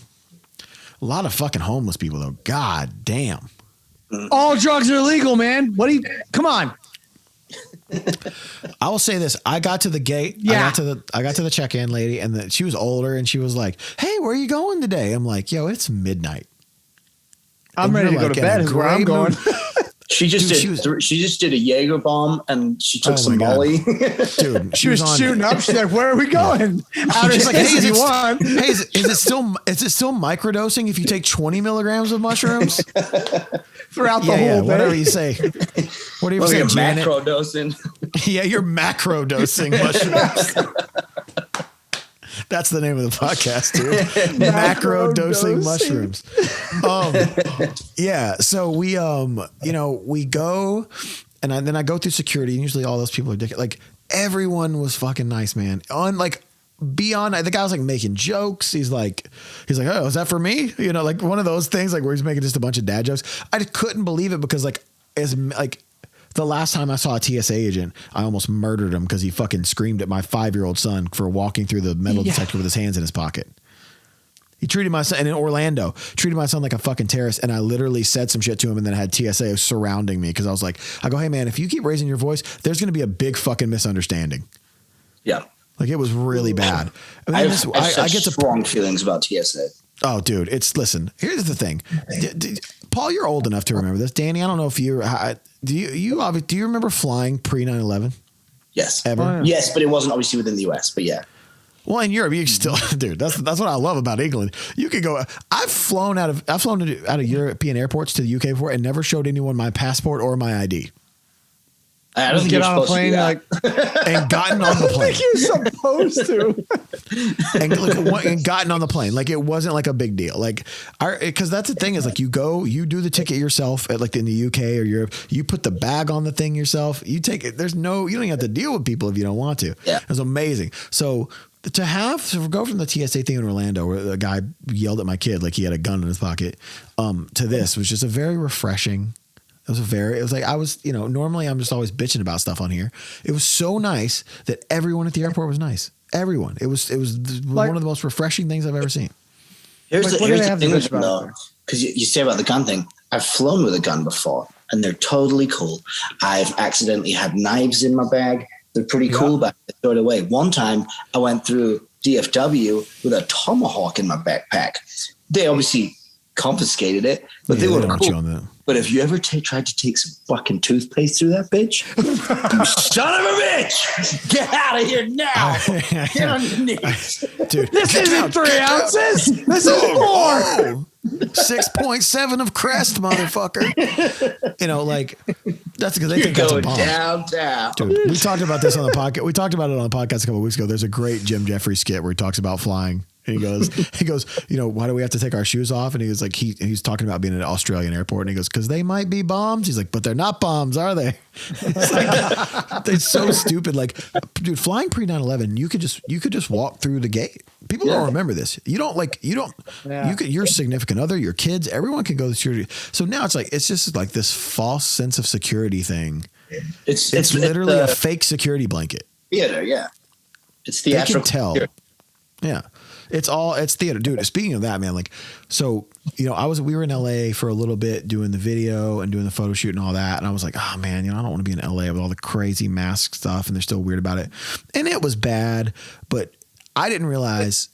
A lot of fucking homeless people though. God damn.
All drugs are illegal, man. Come on.
I will say this. I got to the gate.
Yeah.
I got to the check-in lady and she was older and she was like, hey, where are you going today? I'm like, yo, it's midnight.
I'm ready to go to bed is where I'm going.
She just did a Jaeger bomb and she took some Molly.
Dude,
she was shooting up. She's like, where are we going?
She's like, hey, is it still microdosing if you take 20 milligrams of mushrooms?
Throughout the whole day.
Whatever you say. Whatever you say, Janet.
Macro dosing.
Yeah, you're macro dosing mushrooms. That's the name of the podcast, dude. Macro dosing mushrooms. Yeah. So we, we go and then I go through security and usually all those people are everyone was fucking nice, man. Beyond, the guy was making jokes. He's like, oh, is that for me? One of those things where he's making just a bunch of dad jokes. I just couldn't believe it because as like the last time I saw a TSA agent, I almost murdered him because he fucking screamed at my 5-year-old son for walking through the metal detector with his hands in his pocket. He treated my son, and in Orlando, treated my son like a fucking terrorist. And I literally said some shit to him, and then I had TSA surrounding me because I was like, I go, hey man, if you keep raising your voice, there's going to be a big fucking misunderstanding.
Yeah.
Like it was really bad.
I get strong feelings about TSA.
Oh, dude, listen, here's the thing. Paul, you're old enough to remember this. Danny, I don't know if do you remember flying pre 9/11?
Yes.
Ever?
Oh, yeah.
Yes, but it wasn't obviously within the US, but yeah.
Well, in Europe, you still, dude. That's what I love about England. You could go. I've flown out of European airports to the UK before and never showed anyone my passport or my ID.
I don't think
get
you're
on a
supposed to
plane
do that.
And gotten on the plane.
You're supposed to.
and gotten on the plane. Like it wasn't like a big deal. Like because that's the thing is like you do the ticket yourself at like in the UK or Europe. You put the bag on the thing yourself. You take it. You don't even have to deal with people if you don't want to.
Yeah.
It was amazing. So to go from the TSA thing in Orlando where the guy yelled at my kid like he had a gun in his pocket to this was just a very refreshing. It was like I was, normally I'm just always bitching about stuff on here. It was so nice that everyone at the airport was nice. Everyone. It was one of the most refreshing things I've ever seen.
Here's the thing though,
about
because you say about the gun thing. I've flown with a gun before and they're totally cool. I've accidentally had knives in my bag. They're pretty cool, but I throw it away. One time I went through DFW with a tomahawk in my backpack. They obviously confiscated it, but they were cool. On that. But if you ever tried to take some fucking toothpaste through that bitch, you son of a bitch, get out of here now. Get on your knees.
Dude,
This isn't 3 ounces. This is 4.
6.7 of Crest, motherfucker. That's because they think that's a bomb.
Downtown.
Dude, we talked about this on the podcast. We talked about it on the podcast a couple of weeks ago. There's a great Jim Jeffries skit where he talks about flying. And he goes, why do we have to take our shoes off? And he was like, he's talking about being in an Australian airport. And he goes, because they might be bombs. He's like, but they're not bombs, are they? It's like, they're so stupid. Like, dude, flying pre 9/11, you could just walk through the gate. People don't remember this. Your significant other, your kids, everyone can go to security. So now it's just like this false sense of security thing. It's literally a fake security blanket.
Theater, yeah. It's theatrical.
They can tell. Yeah. It's theater, dude. Speaking of that, man, we were in LA for a little bit doing the video and doing the photo shoot and all that. And I was like, oh man, I don't want to be in LA with all the crazy mask stuff. And they're still weird about it. And it was bad, but I didn't realize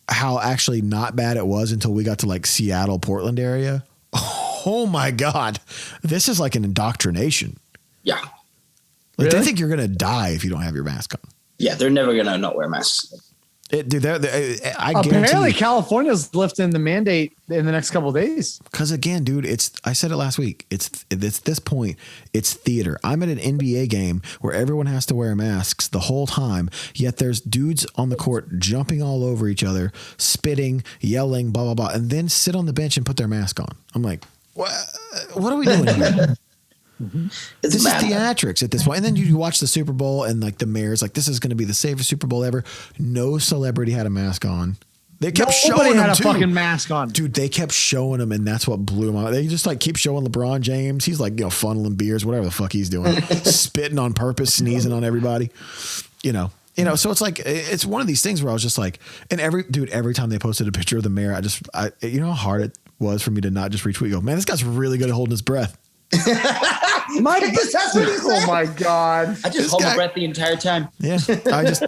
how actually not bad it was until we got to like Seattle, Portland area. Oh my God. This is like an indoctrination.
Yeah.
Like they think you're going to die if you don't have your mask on.
Yeah. They're never going to not wear masks.
I
Apparently California's lifting the mandate in the next couple of days.
Because again, dude, I said it last week. It's this point. It's theater. I'm at an NBA game where everyone has to wear masks the whole time. Yet there's dudes on the court jumping all over each other, spitting, yelling, blah, blah, blah, and then sit on the bench and put their mask on. I'm like, what are we doing here? This is theatrics at this point. And then you watch the Super Bowl and like the mayor's like, this is going to be the safest Super Bowl ever. No celebrity had a mask on. They kept showing them
had a
too.
fucking mask on.
Dude, they kept showing them and that's what blew them out. They just like keep showing LeBron James. He's like, funneling beers, whatever the fuck he's doing. Spitting on purpose, sneezing on everybody. So it's like, it's one of these things where I was just like, and every time they posted a picture of the mayor, how hard it was for me to not just retweet, go, man, this guy's really good at holding his breath.
Oh my God. I just hold my breath the entire time.
Yeah.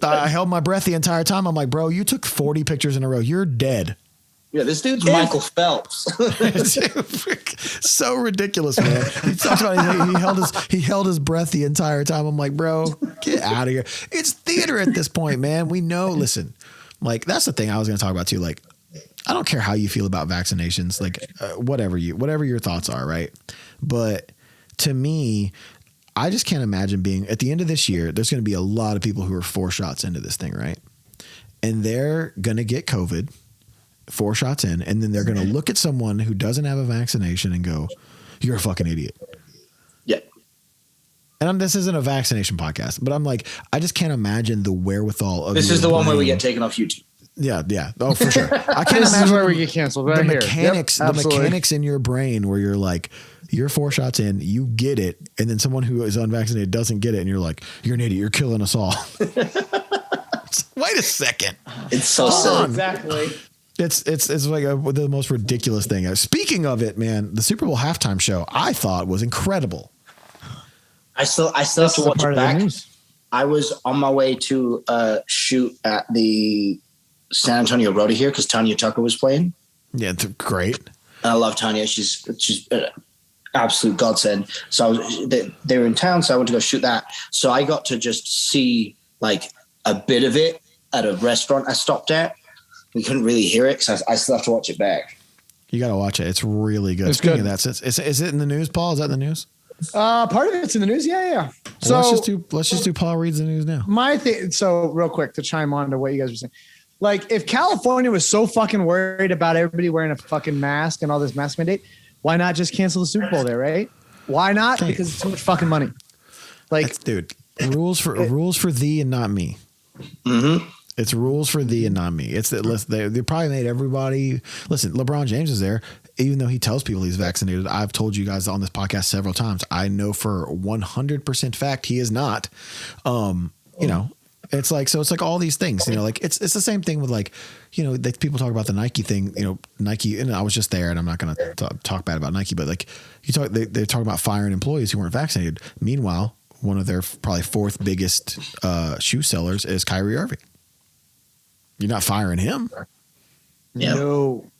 I held my breath the entire time. I'm like, bro, you took 40 pictures in a row. You're dead.
Yeah, this dude's Michael Phelps.
So ridiculous, man. He talks about he held his breath the entire time. I'm like, bro, get out of here. It's theater at this point, man. We know. Listen, like that's the thing I was going to talk about too. Like, I don't care how you feel about vaccinations. Like, whatever your thoughts are, right? But to me, I just can't imagine being at the end of this year. There's going to be a lot of people who are 4 shots into this thing, right? And they're going to get COVID. 4 shots in, and then they're going to look at someone who doesn't have a vaccination and go, you're a fucking idiot.
Yeah.
And this isn't a vaccination podcast, but I'm like, I just can't imagine the wherewithal of
this is the one where we get taken off YouTube.
Yeah. Oh, for sure. I can't
this
imagine
is where we get canceled. Right
the mechanics in your brain where you're like, you're 4 shots in, you get it, and then someone who is unvaccinated doesn't get it, and you're like, you're an idiot, you're killing us all. Wait a second.
It's so silly.
Exactly.
It's like the most ridiculous thing. Speaking of it, man, the Super Bowl halftime show I thought was incredible.
I still have to watch it back. I was on my way to shoot at the San Antonio Rodeo here because Tanya Tucker was playing.
Yeah, great.
I love Tanya. She's an absolute godsend. So they were in town, so I went to go shoot that. So I got to just see like a bit of it at a restaurant I stopped at. We couldn't really hear it because I still have to watch it back.
You got to watch it. It's really good.
It's
Speaking
good.
of that, is it in the news, Paul? Is that in the news?
Part of it's in the news. Yeah. So
Well, let's just do Paul reads the news now.
my thing. So real quick to chime on to what you guys were saying. Like if California was so fucking worried about everybody wearing a fucking mask and all this mask mandate, why not just cancel the Super Bowl there, right? Why not? Because it's too much fucking money. Like,
Dude, rules for thee and not me.
Mm-hmm.
It's rules for thee and not me. It's that they probably made everybody listen. LeBron James is there, even though he tells people he's vaccinated. I've told you guys on this podcast several times. I know for 100% fact he is not. You know, it's like all these things. You know, like it's the same thing with like, you know, people talk about the Nike thing. You know, Nike, and I was just there, and I'm not going to talk bad about Nike, but like they're talking about firing employees who weren't vaccinated. Meanwhile, one of their probably 4th biggest shoe sellers is Kyrie Irving. You're not firing him.
Yeah.
no.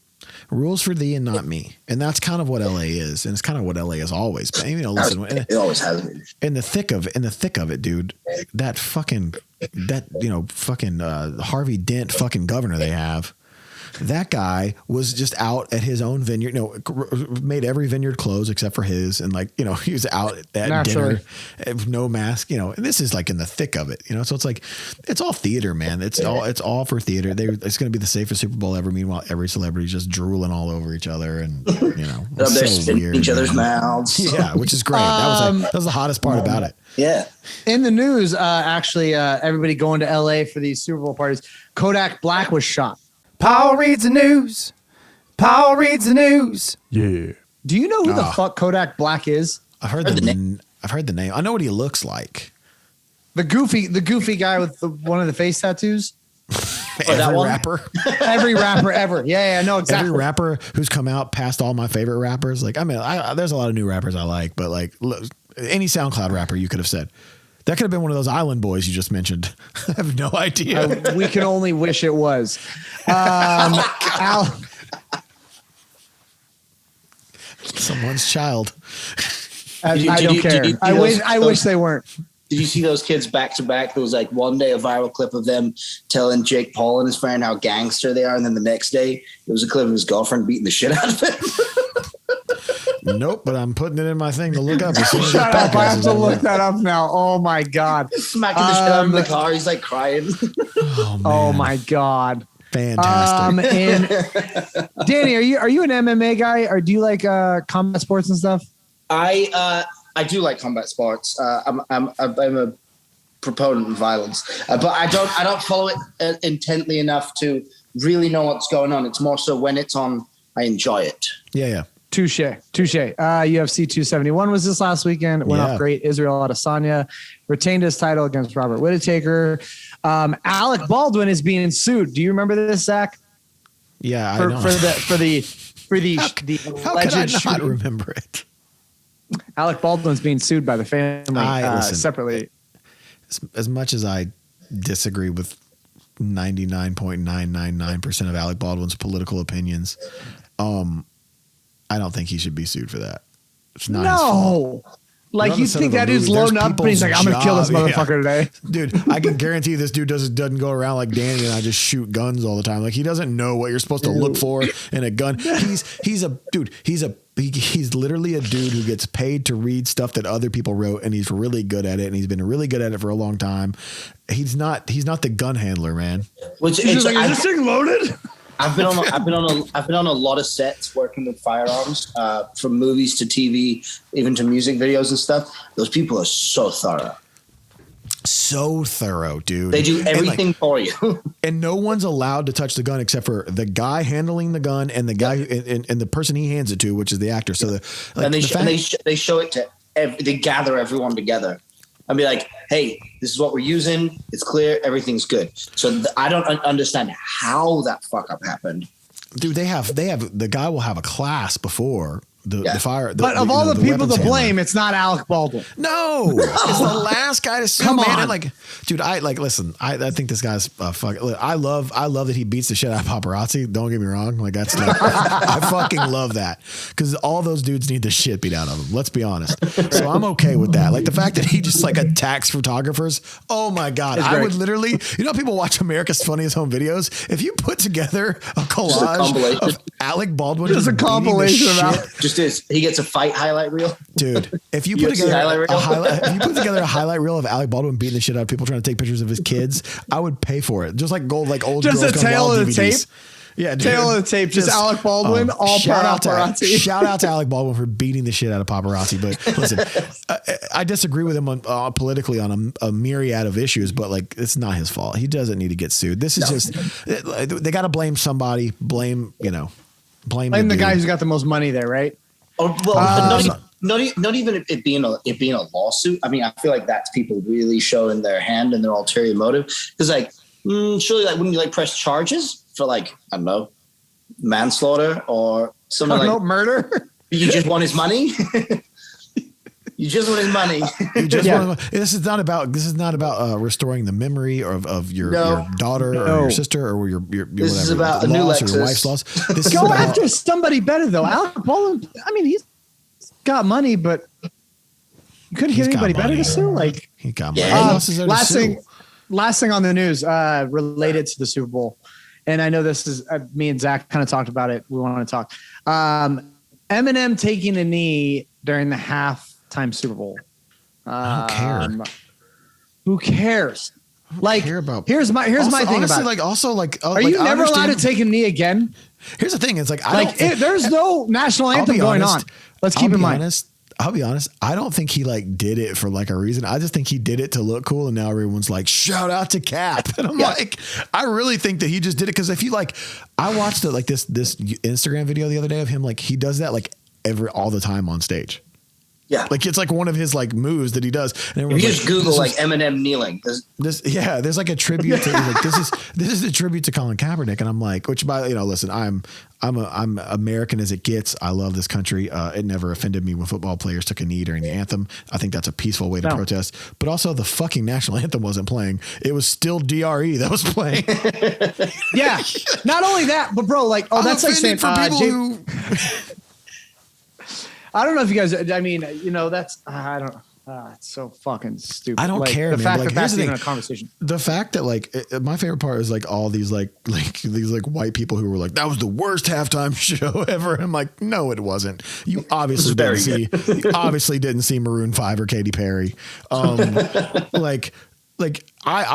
Rules for thee and not me. And that's kind of what LA is. And it's kind of what LA has always been. You know, listen,
It always has been.
in the thick of it, dude, that fucking Harvey Dent fucking governor they have. That guy was just out at his own vineyard, made every vineyard close except for his. And like, you know, he was out at
Naturally.
dinner, no mask, you know, and this is like in the thick of it, you know? So it's like, it's all theater, man. It's all for theater. It's going to be the safest Super Bowl ever. Meanwhile, every celebrity just drooling all over each other. And, you know,
They're
it's so
spitting
weird,
each other's
man.
mouths.
Yeah, which is great. That was the hottest part about it.
Yeah.
In the news, actually, everybody going to LA for these Super Bowl parties. Kodak Black was shot.
Paul reads the news. Paul reads the news.
Yeah.
Do you know who the fuck Kodak Black is?
I've heard the name. I know what he looks like.
The goofy guy with one of the face tattoos.
Every rapper.
Every rapper ever. Yeah, no, exactly.
Every rapper who's come out past all my favorite rappers. Like, I mean, there's a lot of new rappers I like, but like any SoundCloud rapper you could have said. That could have been one of those island boys you just mentioned. I have no idea.
We can only wish it was.
Someone's child.
I don't care. I wish they weren't.
Did you see those kids back to back? There was like one day a viral clip of them telling Jake Paul and his friend how gangster they are, and then the next day it was a clip of his girlfriend beating the shit out of him.
Nope, but I'm putting it in my thing to look up.
Shut up! I have to look that up now. Oh my god!
Smacking the shit out of him in the car. He's like crying.
Oh my god!
Fantastic.
And Danny, are you an MMA guy, or do you like combat sports and stuff?
I do like combat sports. I'm a proponent of violence, but I don't follow it intently enough to really know what's going on. It's more so when it's on, I enjoy it.
Yeah.
Touche. UFC 271 was this last weekend. It went off great. Israel Adesanya retained his title against Robert Whittaker. Alec Baldwin is being sued. Do you remember this, Zach?
Yeah,
For
I know.
the
How
alleged
could I not
shooting.
remember it?
Alec Baldwin's being sued by the family
Listen,
separately.
As much as I disagree with 99.999% of Alec Baldwin's political opinions, I don't think he should be sued for that. It's not his fault.
Like,
You're on
you
the set
think
of a
that dude's
movie. There's
loading up and he's like, I'm going to kill this
people's
motherfucker
job.
today.
Dude, I can guarantee you this dude doesn't go around like Danny and I just shoot guns all the time. Like, he doesn't know what you're supposed to look for in a gun. He's literally a dude who gets paid to read stuff that other people wrote, and he's really good at it, and he's been really good at it for a long time. He's not the gun handler, man.
Which
He's like, is this thing loaded?
I've been on a lot of sets working with firearms, from movies to TV, even to music videos and stuff. Those people are so thorough.
So thorough, dude.
They do everything for you.
And no one's allowed to touch the gun except for the guy handling the gun and the guy and the person he hands it to, which is the actor. So
and they show it to they gather everyone together and be like, hey, this is what we're using. It's clear. Everything's good. So I don't understand how that fuck up happened.
Dude, they have the guy will have a class before the fire.
But of all the people to blame, it's not Alec Baldwin.
No, it's the last guy to sue.
Come
man.
on.
And like, dude, listen. I think this guy's fucking. I love that he beats the shit out of paparazzi. Don't get me wrong. Like that's I fucking love that because all those dudes need the shit beat out of them. Let's be honest. So I'm okay with that. Like the fact that he just like attacks photographers. Oh my god, I would literally. You know, people watch America's Funniest Home Videos. If you put together a collage of Alec Baldwin,
just a compilation of Alec.
He gets a fight highlight reel.
Dude, if you put together a highlight reel of Alec Baldwin beating the shit out of people trying to take pictures of his kids, I would pay for it. Just like old
just
Girls
a
Gone
tail
Wild
of the
DVDs.
tape.
Yeah, dude.
Tail of the tape, just Alec Baldwin, all paparazzi.
Shout out to Alec Baldwin for beating the shit out of paparazzi. But listen, I disagree with him on politically on a myriad of issues, but like it's not his fault. He doesn't need to get sued. This is just they got to blame somebody. Blame the
guy who's got the most money there, right?
Oh, well, not even it being a lawsuit. I mean, I feel like that's people really showing their hand and their ulterior motive. Because like, surely, like, wouldn't you like press charges for like I don't know, manslaughter or something like
murder?
You just want his money. You just want his money.
This is not about restoring the memory of your daughter or your sister or your
this
whatever.
Is about a new Lexus.
Or your wife's loss. This
Go after somebody better though. Alec Baldwin. I mean, he's got money, but you couldn't get anybody better to sue. Like
he got money.
Last thing on the news related to the Super Bowl, and I know this is me and Zach kind of talked about it. We want to talk. Eminem taking a knee during the halftime Super Bowl.
I don't care.
Who cares? Like, here's my thing about it. Are you never allowed to take a knee again?
Here's the thing. It's like
there's no national anthem going on. Let's keep in mind.
I'll be honest. I don't think he like did it for like a reason. I just think he did it to look cool. And now everyone's like, shout out to Cap. And I'm like, I really think that he just did it. Cause if you like, I watched it like this Instagram video the other day of him. Like he does that like all the time on stage. Yeah. Like it's like one of his like moves that he does. And
if you just Google like Eminem kneeling.
There's like a tribute to like, this is a tribute to Colin Kaepernick. And I'm like, which by, listen, I'm American as it gets. I love this country. It never offended me when football players took a knee during the anthem. I think that's a peaceful way to protest, but also the fucking national anthem wasn't playing. It was still DRE that was playing.
Yeah. Not only that, but bro, like, that's like saying
for people who
I don't know if you guys, I mean, that's, I don't know. It's so fucking stupid.
I don't care,
the
man.
fact
Like,
that that's even a conversation.
The fact that like my favorite part is like all these like these like white people who were like, that was the worst halftime show ever. I'm like, no, it wasn't. You obviously didn't see Maroon 5 or Katy Perry. I'll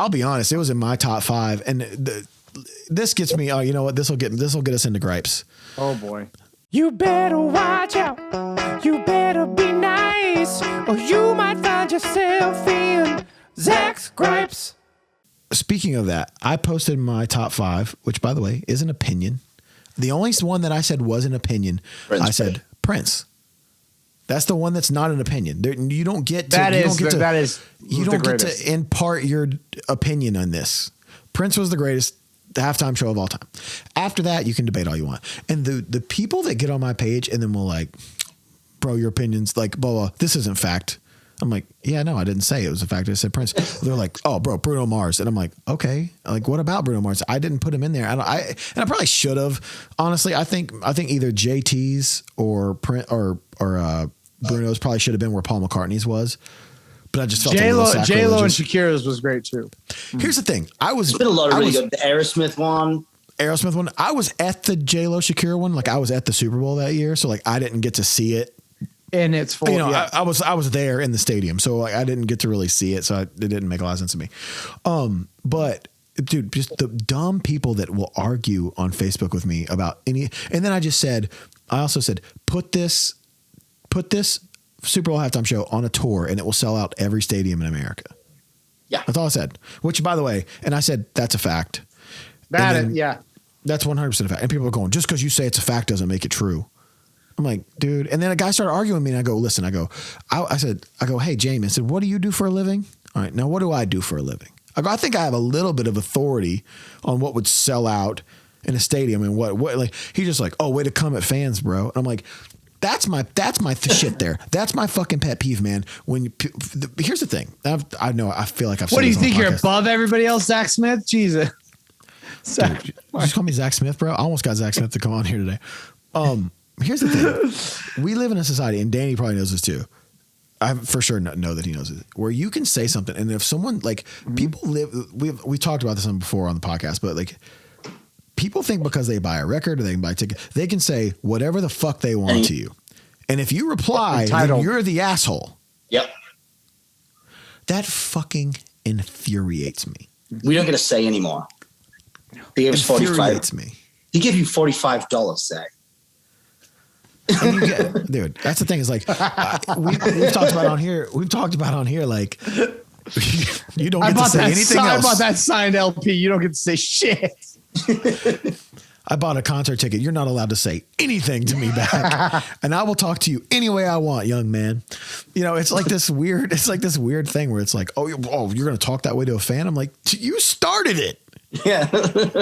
be honest, it was in my top 5, and this gets me. You know what? This will get us into gripes.
Oh boy.
You better watch out. You better be nice, or you might find yourself in Zach's gripes.
Speaking of that, I posted my top 5, which by the way is an opinion. The only one that I said was an opinion. I said Prince. That's the one that's not an opinion. You don't get to impart your opinion on this. Prince was the greatest halftime show of all time. After that, you can debate all you want. And the people that get on my page and then will like, bro, your opinion's like, blah, blah, this isn't fact. I'm like, yeah, no, I didn't say it was a fact. I said Prince. They're like, oh, bro, Bruno Mars. And I'm like, okay, like, what about Bruno Mars? I didn't put him in there. And I probably should have. Honestly, I think either JT's or Prince or Bruno's probably should have been where Paul McCartney's was. But I just felt
J-Lo and Shakira's was great too.
Here's the thing.
There's been a lot of really good. The Aerosmith one.
I was at the J-Lo Shakira one. Like I was at the Super Bowl that year. So like I didn't get to see it.
And it's full.
I was there in the stadium. So like I didn't get to really see it. So it didn't make a lot of sense to me. But dude, just the dumb people that will argue on Facebook with me about any. And then I also said, put this Super Bowl halftime show on a tour and it will sell out every stadium in America.
Yeah.
That's all I said. Which, by the way, and I said, that's a fact.
Yeah.
That's 100% a fact. And people are going, just because you say it's a fact doesn't make it true. I'm like, dude. And then a guy started arguing with me and I go, listen, I said, hey, Jamie, I said, what do you do for a living? All right. Now, what do I do for a living? I think I have a little bit of authority on what would sell out in a stadium and what like, he's just like, oh, way to come at fans, bro. And I'm like, that's my shit there. That's my fucking pet peeve, man. Here's the thing. I feel like I've said
What do you
this on
think?
the
You're
podcast.
above everybody else, Zach Smith? Jesus.
Dude, you just call me Zach Smith, bro. I almost got Zach Smith to come on here today. Here's the thing. We live in a society, and Danny probably knows this too. I for sure know that he knows it, where you can say something. And if someone like people live, we talked about this before on the podcast, but like people think because they buy a record or they can buy a ticket, they can say whatever the fuck they want to you. And if you reply, then you're the asshole.
Yep.
That fucking infuriates me.
We don't get to say anymore. He gave us 45.
Infuriates me.
He gave you $45, Zach.
And you get, dude, that's the thing is like, we've talked about on here. We've talked about on here, like, you don't get to say anything else.
I bought that signed LP. You don't get to say shit.
I bought a concert ticket. You're not allowed to say anything to me back. And I will talk to you any way I want, young man. You know, it's like this weird thing where it's like, oh, you're going to talk that way to a fan. I'm like, you started it.
Yeah.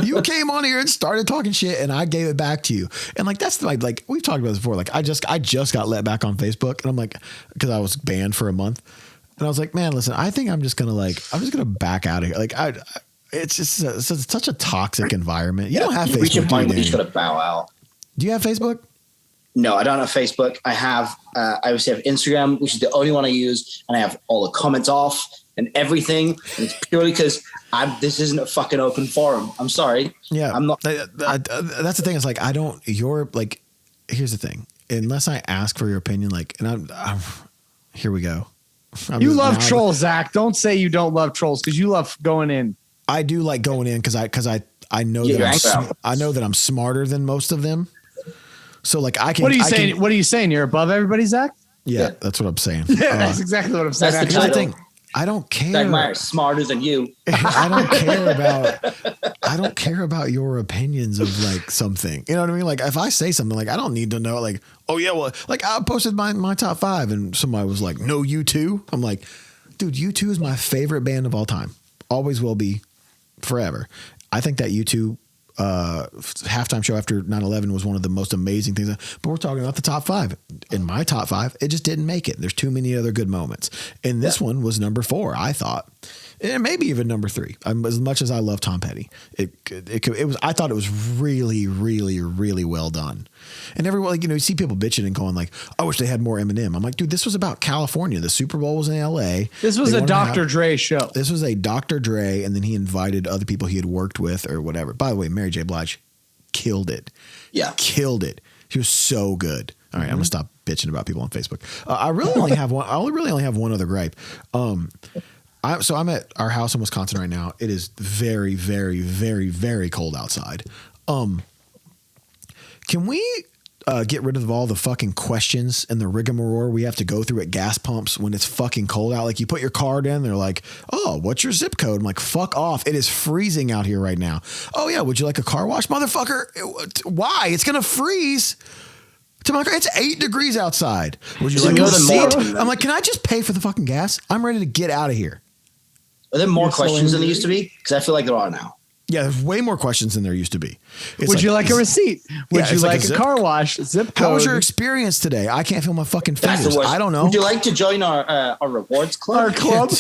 You came on here and started talking shit and I gave it back to you. And like, that's like, we've talked about this before. Like I just got let back on Facebook and I'm like, cause I was banned for a month and I was like, man, listen, I think I'm just going to back out of here. Like it's such a toxic environment. You don't have Facebook.
Reach a point where you just got to bow out. Do
you have Facebook?
No, I don't have Facebook. I obviously have Instagram, which is the only one I use. And I have all the comments off and everything. And it's purely because this isn't a fucking open forum. I'm sorry.
Yeah.
I'm not.
That's the thing. It's like, here's the thing. Unless I ask for your opinion, like, and I'm here we go.
You love trolls, Zach. Don't say you don't love trolls because you love going in.
I do like going in because I know that I'm smarter than most of them. So like I can.
What are you saying? What are you saying? You're above everybody, Zach?
Yeah, that's what I'm saying.
That's exactly what I'm saying.
That's the title.
I don't care.
Zach Myers, smarter than you.
I don't care about your opinions of like something. You know what I mean? Like if I say something, like I don't need to know. Like, oh yeah, well, like I posted my top 5, and somebody was like, "No, U2." I'm like, dude, U2 is my favorite band of all time. Always will be, forever. I think that U2 halftime show after 9/11 was one of the most amazing things. But we're talking about the top 5. In my top 5, it just didn't make it. There's too many other good moments. And this one was number 4, I thought. And maybe even number 3. As much as I love Tom Petty, it was. I thought it was really, really, really well done. And everyone, like, you see people bitching and going like, "I wish they had more Eminem." I'm like, dude, this was about California. The Super Bowl was in L.A.
This was a Dr. Dre show.
This was a Dr. Dre, and then he invited other people he had worked with or whatever. By the way, Mary J. Blige killed it. Yeah, killed it. She was so good. All right, I'm gonna stop bitching about people on Facebook. I really only have one. I really only have one other gripe. So I'm at our house in Wisconsin right now. It is very, very, very, very cold outside. Can we get rid of all the fucking questions and the rigmarole we have to go through at gas pumps when it's fucking cold out? Like you put your card in, they're like, "Oh, what's your zip code?" I'm like, "Fuck off. It is freezing out here right now." "Oh yeah, would you like a car wash?" Motherfucker, why? It's going to freeze. It's 8 degrees outside. Would you like a receipt? I'm like, can I just pay for the fucking gas? I'm ready to get out of here.
Are there more questions than there used to be? Because I feel like there are now.
Yeah, there's way more questions than there used to be.
Would you like a receipt? Would you like a car wash? Zip code?
How was your experience today? I can't feel my fucking fingers. I don't know.
Would you like to join our rewards club?
Our club?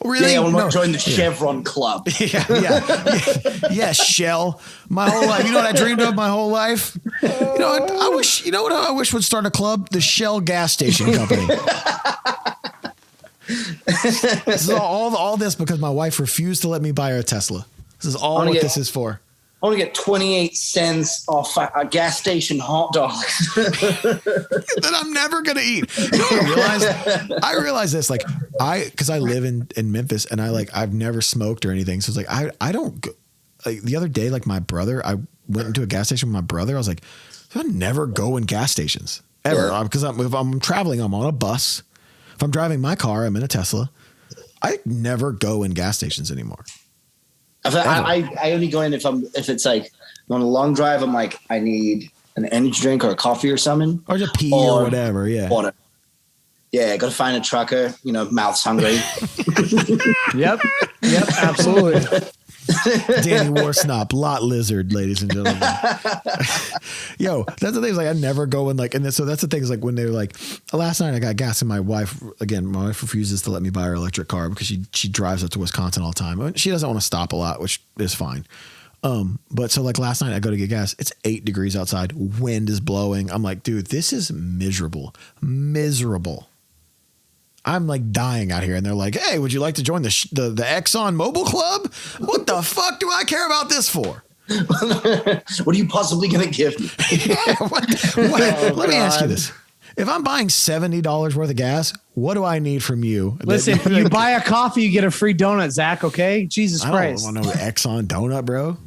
Really? Yeah, we'll join the Chevron Club.
Yeah, Shell. My whole life. You know what I dreamed of my whole life? You know what? I wish would start a club? The Shell gas station company. This is all this because my wife refused to let me buy her a Tesla. This is all what this is for.
I want to get 28 cents off a gas station hot dog
that I'm never going to eat. You know, I realize this, like because I live in Memphis and I've never smoked or anything. So it's like, I don't go, like the other day, like my brother, I went into a gas station with my brother. I was like, I never go in gas stations ever because if I'm traveling, I'm on a bus. If I'm driving my car, I'm in a Tesla. I never go in gas stations anymore.
I only go in if it's like on a long drive. I'm like, I need an energy drink or a coffee or something,
or just pee or whatever. Yeah,
water. Yeah, got to find a trucker. Mouth's hungry.
Yep, absolutely.
Danny Worsnop, lot lizard, ladies and gentlemen. Yo, that's the thing. Is like I never go in so that's the thing. Is like when they're like, last night I got gas and my wife refuses to let me buy her electric car because she drives up to Wisconsin all the time. She doesn't want to stop a lot, which is fine. But so like last night I go to get gas. It's 8 degrees outside. Wind is blowing. I'm like, dude, this is miserable. I'm like dying out here, and they're like, "Hey, would you like to join the Exxon Mobil Club? What the fuck do I care about this for?
What are you possibly going to give me?"
Let me ask you this: if I'm buying $70 worth of gas, what do I need from you?
Listen, you buy a coffee, you get a free donut, Zach. Okay, Jesus Christ!
I don't want no Exxon donut, bro.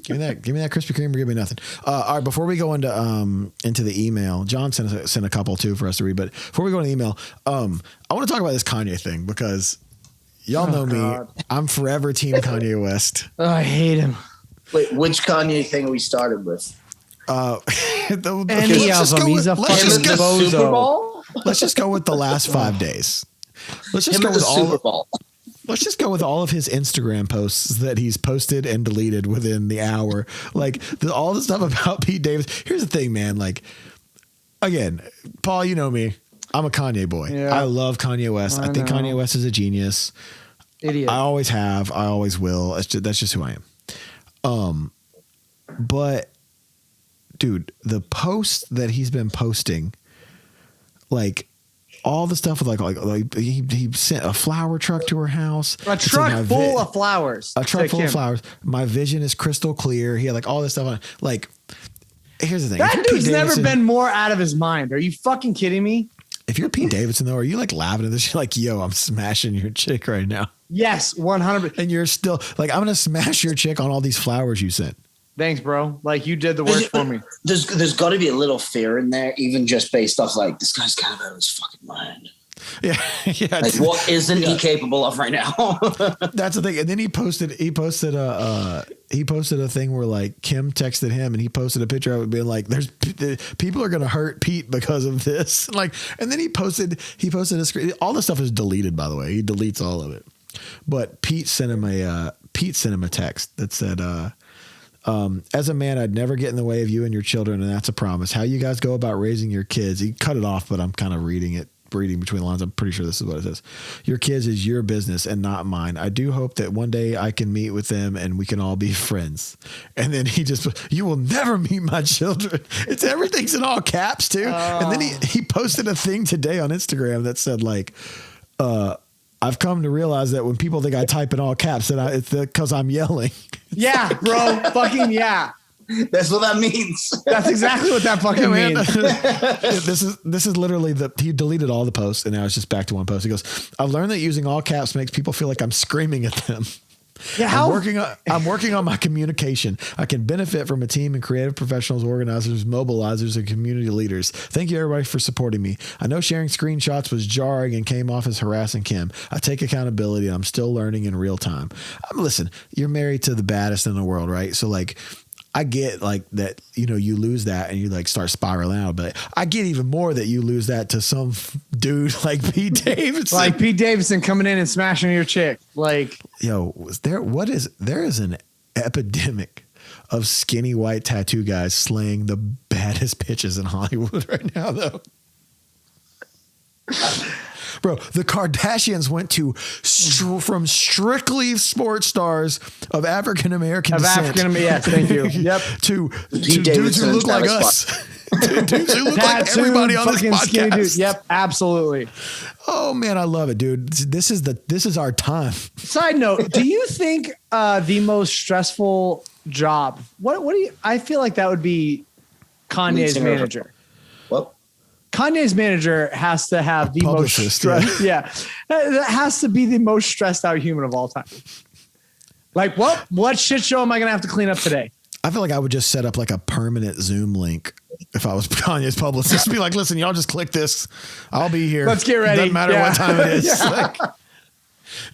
Give me that Krispy Kreme or give me nothing. All right, before we go into the email, John sent a couple too for us to read. But before we go into the email, I want to talk about this Kanye thing because y'all know me. I'm forever team Kanye West.
Oh, I hate him.
Wait, which Kanye thing we started with?
Any of them. He's a fucking bozo.
Let's just go with the last 5 days. Let's just
Him
go with
Super Bowl.
Let's just go with all of his Instagram posts that he's posted and deleted within the hour. Like all the stuff about Pete Davidson. Here's the thing, man. Like, again, Paul, you know me. I'm a Kanye boy. Yeah. I love Kanye West. I think Kanye West is a genius.
Idiot.
I always have. I always will. That's just who I am. But, dude, the posts that he's been posting, like, all the stuff with like he sent a flower truck to her house.
A truck full of flowers.
A truck full of flowers. My vision is crystal clear. He had like all this stuff on it. Like, here's the thing.
That dude's never been more out of his mind. Are you fucking kidding me?
If you're Pete Davidson though, are you like laughing at this? You're like, yo, I'm smashing your chick right now.
Yes, 100%. And
you're still like, I'm gonna smash your chick on all these flowers you sent.
Thanks, bro. Like you did the work for me.
There's got to be a little fear in there, even just based off like this guy's kind of out of his fucking mind.
Yeah, yeah.
Like what isn't he capable of right now?
That's the thing. And then he posted a thing where like Kim texted him, and he posted a picture of it being like, "There's people are gonna hurt Pete because of this." Like, and then he posted a screen. All the stuff is deleted, by the way. He deletes all of it. But Pete sent him a text that said, as a man, I'd never get in the way of you and your children, and that's a promise. How you guys go about raising your kids. He cut it off, but I'm kind of reading between the lines. I'm pretty sure this is what it says. Your kids is your business and not mine. I do hope that one day I can meet with them and we can all be friends. And then he just, you will never meet my children. Everything's in all caps too. And then he posted a thing today on Instagram that said like, I've come to realize that when people think I type in all caps, that it's because I'm yelling.
Yeah, bro. Fucking yeah.
That's what that means.
That's exactly what that fucking means.
This is literally he deleted all the posts and now it's just back to one post. He goes, I've learned that using all caps makes people feel like I'm screaming at them.
Yeah,
I'm working on my communication. I can benefit from a team and creative professionals, organizers, mobilizers, and community leaders. Thank you everybody for supporting me. I know sharing screenshots was jarring and came off as harassing Kim. I take accountability. I'm still learning in real time. Listen, you're married to the baddest in the world, right? So like, I get like that, you lose that and you like start spiraling out, but I get even more that you lose that to some dude like Pete Davidson.
Like Pete Davidson coming in and smashing your chick. Like,
yo, there is an epidemic of skinny white tattoo guys slaying the baddest bitches in Hollywood right now, though. Bro, the Kardashians went to from strictly sports stars of African American descent.
Yes, thank you. Yep.
To dudes who look like us. Dudes who look like everybody on this podcast.
Dude. Yep, absolutely.
Oh man, I love it, dude. This is our time.
Side note: do you think the most stressful job? What do you? I feel like that would be Kanye's manager.
What?
Kanye's manager has to have the most stress. Yeah, that has to be the most stressed out human of all time. Like, what shit show am I gonna have to clean up today?
I feel like I would just set up like a permanent Zoom link if I was Kanye's publicist. Be like, listen, y'all just click this. I'll be here.
Let's get ready.
Doesn't matter what time it is.
Yeah.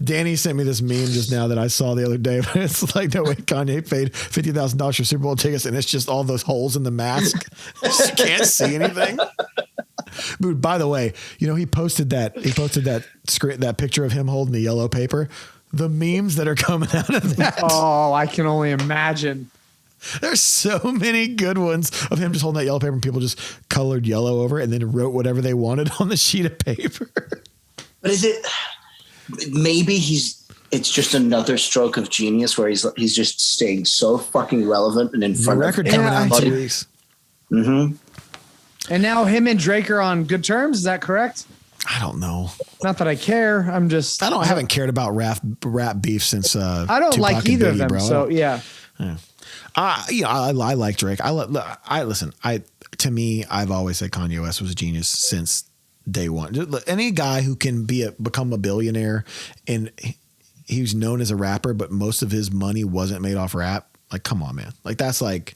Danny sent me this meme just now that I saw the other day. It's like the way Kanye paid $50,000 for Super Bowl tickets, and it's just all those holes in the mask. You can't see anything. Dude, by the way, he posted that that picture of him holding the yellow paper. The memes that are coming out of that.
Oh, I can only imagine.
There's so many good ones of him just holding that yellow paper and people just colored yellow over it and then wrote whatever they wanted on the sheet of paper.
But is it maybe it's just another stroke of genius where he's just staying so fucking relevant and in front
record
of
coming out in 2
everybody.
weeks.
Mm-hmm.
And now him and Drake are on good terms. Is that correct?
I don't know.
Not that I care. I
haven't cared about rap beef since
I don't
Tupac
like
and
either
Biggie,
of them.
bro.
So yeah.
I like Drake. To me, I've always said Kanye West was a genius since day one. Any guy who can become a billionaire and he was known as a rapper, but most of his money wasn't made off rap. Like, come on, man. Like, that's like,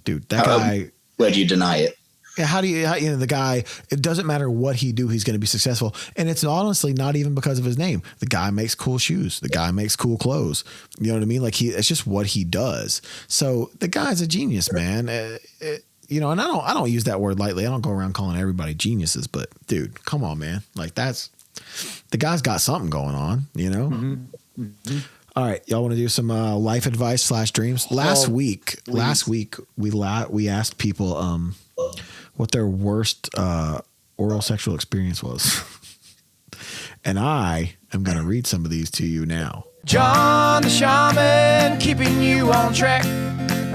dude, that guy.
Where do you deny it?
Yeah, the guy, it doesn't matter what he do, he's going to be successful. And it's honestly not even because of his name. The guy makes cool shoes. The guy makes cool clothes. You know what I mean? Like it's just what he does. So the guy's a genius, man. And I don't use that word lightly. I don't go around calling everybody geniuses, but dude, come on, man. Like the guy's got something going on,
Mm-hmm. Mm-hmm.
All right. Y'all want to do some life advice / dreams? Last week, we asked people, what their worst oral sexual experience was. And I am going to read some of these to you now.
John the Shaman, keeping you on track.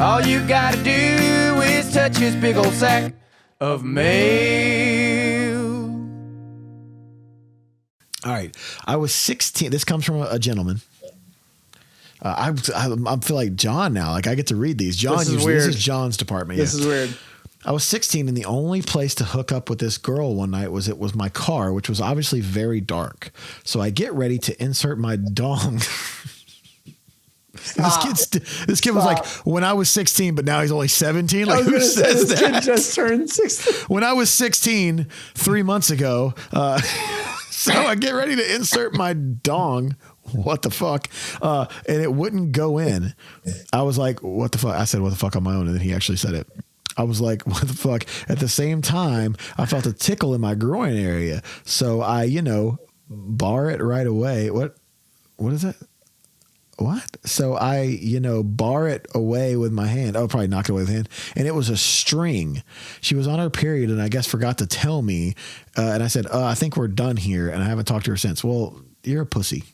All you gotta do is touch his big old sack of mail.
All right. I was 16. This comes from a gentleman. I feel like John now. Like I get to read these. John,
this is
John's department.
This is weird.
I was 16 and the only place to hook up with this girl one night was my car, which was obviously very dark. So I get ready to insert my dong. This kid was like, when I was 16, but now he's only 17. Like who says that?
Kid just turned 16.
When I was 16, 3 months ago, so I get ready to insert my dong. What the fuck? And it wouldn't go in. I was like, what the fuck? I said, what the fuck on my own. And then he actually said it. I was like, what the fuck? At the same time, I felt a tickle in my groin area. So I, bar it right away. What is it? What? So I, bar it away with my hand. I'll probably knock it away with hand. And it was a string. She was on her period and I guess forgot to tell me. And I said, I think we're done here. And I haven't talked to her since. Well, you're a pussy.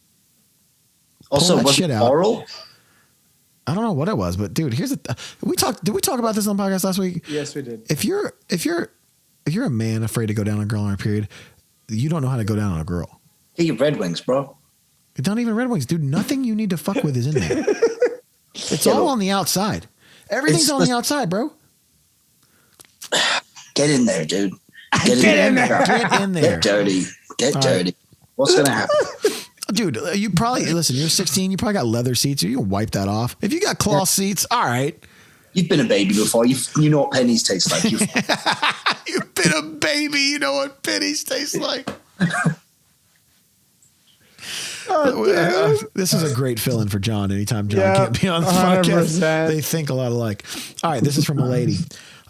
Also, was it oral?
I don't know what it was, but dude, here's did we talk about this on the podcast last week?
Yes, we did.
If you're a man afraid to go down on a girl on her period, you don't know how to go down on a girl.
Get your Red Wings, bro.
It's not even Red Wings, dude. Nothing you need to fuck with is in there. It's all on the outside. Everything's on the outside, bro.
Get in there, dude.
Get in there. Get in there.
Get dirty. Get dirty. What's going to happen?
Dude, you probably, listen, you're 16, you probably got leather seats. You can wipe that off. If you got cloth seats, all right.
You've been a baby before. You know what pennies taste like.
You've been a baby. You know what pennies taste like. This is a great fill-in for John. Anytime John can't be on the podcast, they think a lot alike. All right, this is from a lady.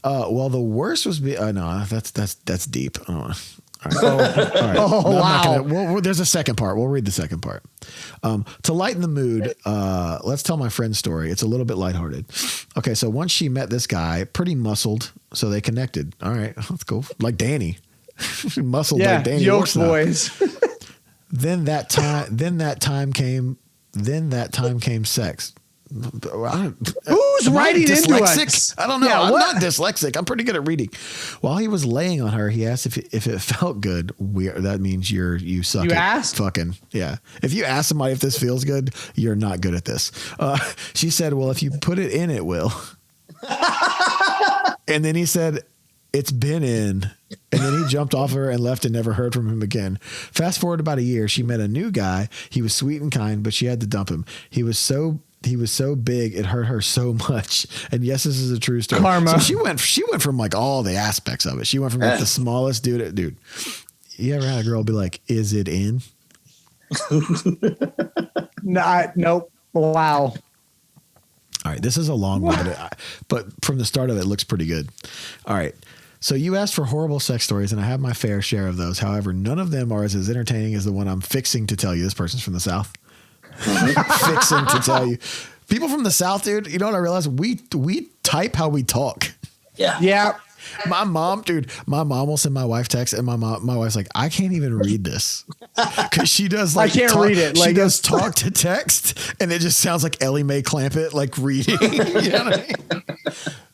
Well, the worst was no, that's deep. All right. All right.
Oh,
wow. There's a second part. We'll read the second part. To lighten the mood, let's tell my friend's story. It's a little bit lighthearted. Okay, so once she met this guy, pretty muscled, so they connected. All right, that's cool. Like Danny. Muscled like Danny.
Yokes boys.
Then that time came sex.
Who's writing into us?
I don't know. I'm not dyslexic. I'm pretty good at reading. While he was laying on her, he asked if it felt good. That means you suck.
You asked?
Fucking yeah. If you ask somebody if this feels good, you're not good at this. She said, "Well, if you put it in, it will." And then he said, "It's been in." And then he jumped off her and left and never heard from him again. Fast forward about a year, she met a new guy. He was sweet and kind, but she had to dump him. He was so big, it hurt her so much. And yes, this is a true story.
Karma.
So she went from like all the aspects of it. She went from like the smallest dude. You ever had a girl be like, "Is it in?"
Nope. Wow.
All right, this is a long one, but from the start of it looks pretty good. All right. So you asked for horrible sex stories, and I have my fair share of those. However, none of them are as entertaining as the one I'm fixing to tell you. This person's from the South. Fixing to tell you. People from the South, dude, you know what I realized? We type how we talk.
Yeah.
Yeah.
My mom will send my wife text, and my wife's like, I can't even read this because she does like
I can't read it.
She
Like
does talk to text, and it just sounds like Ellie Mae Clampett like reading. You know what I mean?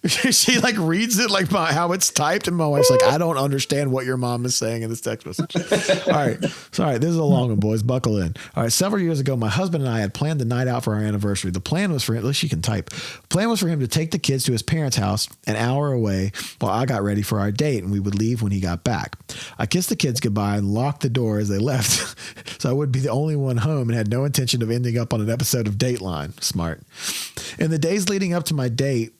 She like reads it like how it's typed, and my wife's like, I don't understand what your mom is saying in this text message. All right, sorry, this is a long one, boys. Buckle in. All right, several years ago, my husband and I had planned the night out for our anniversary. The plan was for him, at least she can type. Plan was for him to take the kids to his parents' house an hour away while I got ready for our date, and we would leave when he got back. I kissed the kids goodbye and locked the door as they left, so I would be the only one home and had no intention of ending up on an episode of Dateline. Smart. In the days leading up to my date,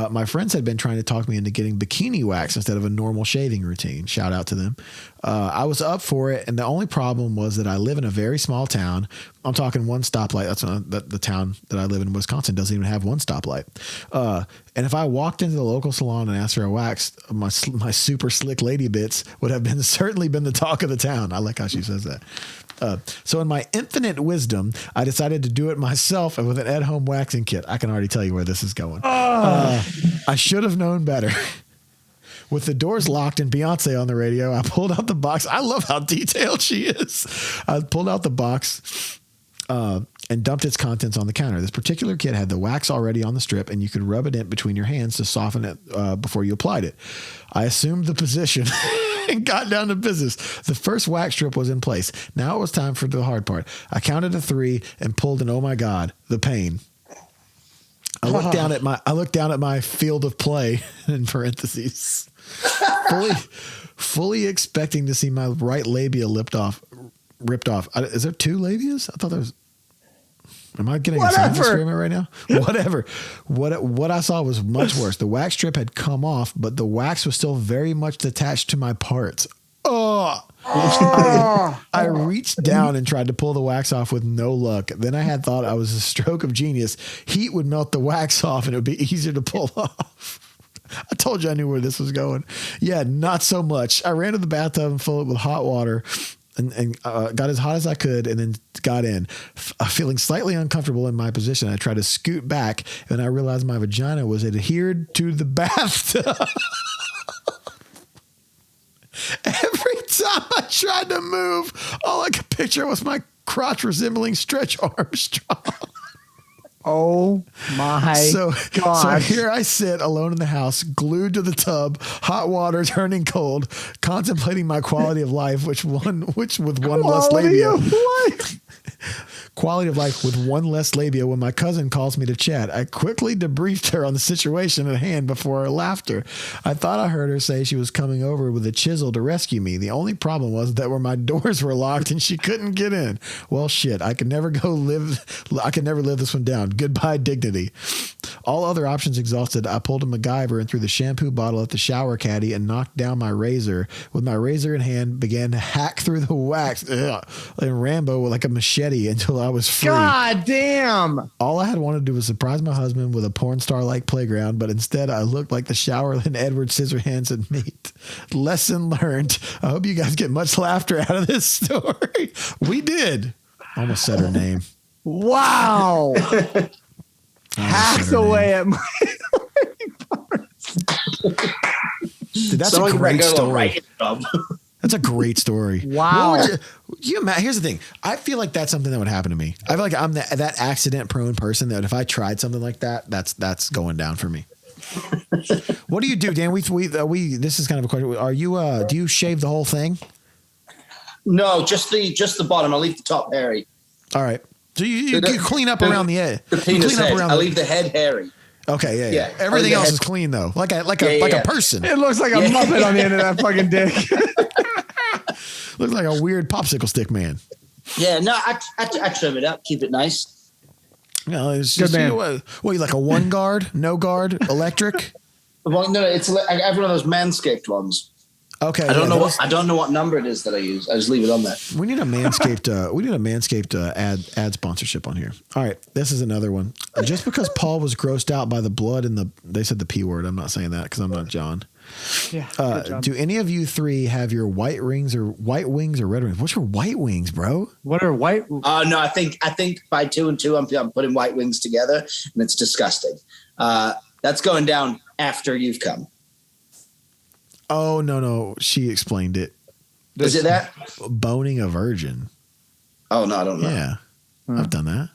my friends had been trying to talk me into getting bikini wax instead of a normal shaving routine. Shout out to them. I was up for it, and the only problem was that I live in a very small town. I'm talking one stoplight. That's the town that I live in, Wisconsin, doesn't even have one stoplight. And if I walked into the local salon and asked for a wax, my super slick lady bits would have certainly been the talk of the town. I like how she says that. So in my infinite wisdom, I decided to do it myself and with an at-home waxing kit. I can already tell you where this is going. I should have known better. With the doors locked and Beyonce on the radio, I pulled out the box. I love how detailed she is. I pulled out the box and dumped its contents on the counter. This particular kit had the wax already on the strip, and you could rub it in between your hands to soften it before you applied it. I assumed the position and got down to business. The first wax strip was in place. Now it was time for the hard part. I counted to 3 and pulled an, oh my God, the pain. I looked down at my field of play in parentheses, fully expecting to see my right labia ripped off. Is there 2 labias? I thought there was. Am I getting a science experiment right now? Whatever. What I saw was much worse. The wax strip had come off, but the wax was still very much attached to my parts. I reached down and tried to pull the wax off with no luck. Then I had thought I was a stroke of genius. Heat would melt the wax off and it would be easier to pull off. I told you I knew where this was going. Yeah, not so much. I ran to the bathtub and filled it with hot water and got as hot as I could and then got in. Feeling slightly uncomfortable in my position, I tried to scoot back and I realized my vagina was adhered to the bathtub. Every time I tried to move, all I could picture was my crotch resembling Stretch Armstrong.
Oh my God.
So here I sit alone in the house, glued to the tub, hot water turning cold, contemplating my quality of life, quality of life with one less labia when my cousin calls me to chat. I quickly debriefed her on the situation at hand before her laughter. I thought I heard her say she was coming over with a chisel to rescue me. The only problem was that my doors were locked and she couldn't get in. Well, shit, I could never live this one down. Goodbye, dignity. All other options exhausted, I pulled a MacGyver and threw the shampoo bottle at the shower caddy and knocked down my razor. With my razor in hand, began to hack through the wax and Rambo with like a machete until I was free.
God damn.
All I had wanted to do was surprise my husband with a porn star-like playground, but instead I looked like the shower and Edward Scissorhands and meat. Lesson learned. I hope you guys get much laughter out of this story. We did. Almost said her name.
Wow. Hacked away at my parts.
Dude, that's a great story. That's a great story.
Wow.
Here's the thing. I feel like that's something that would happen to me. I feel like I'm that accident prone person that if I tried something like that, that's going down for me. What do you do, Dan? We this is kind of a question. Are you do you shave the whole thing?
No, just the bottom. I leave the top hairy.
All right. So you clean up around the edge.
The penis head. I leave the head hairy.
Okay, yeah. Everything else is clean though, like a person.
It looks like a muppet on the end of that fucking dick.
Looks like a weird popsicle stick man.
Yeah, no, I trim it up, keep it nice.
No, it's just you like a one guard, no guard, electric.
Well, no, I have one of those Manscaped ones.
Okay.
I don't know what I don't know what number it is that I use. I just leave it on there.
We need a Manscaped. Ad sponsorship on here. All right, this is another one. Just because Paul was grossed out by the blood and they said the P word. I'm not saying that because I'm not John.
Yeah. Good job.
Do any of you three have your white wings or red wings? What's your white wings, bro?
What are white?
No, I think by 2 and 2, I'm putting white wings together, and it's disgusting. That's going down after you've come.
Oh no! She explained it.
Is it that?
Boning a virgin.
Oh no, I don't know.
Yeah, I've done that.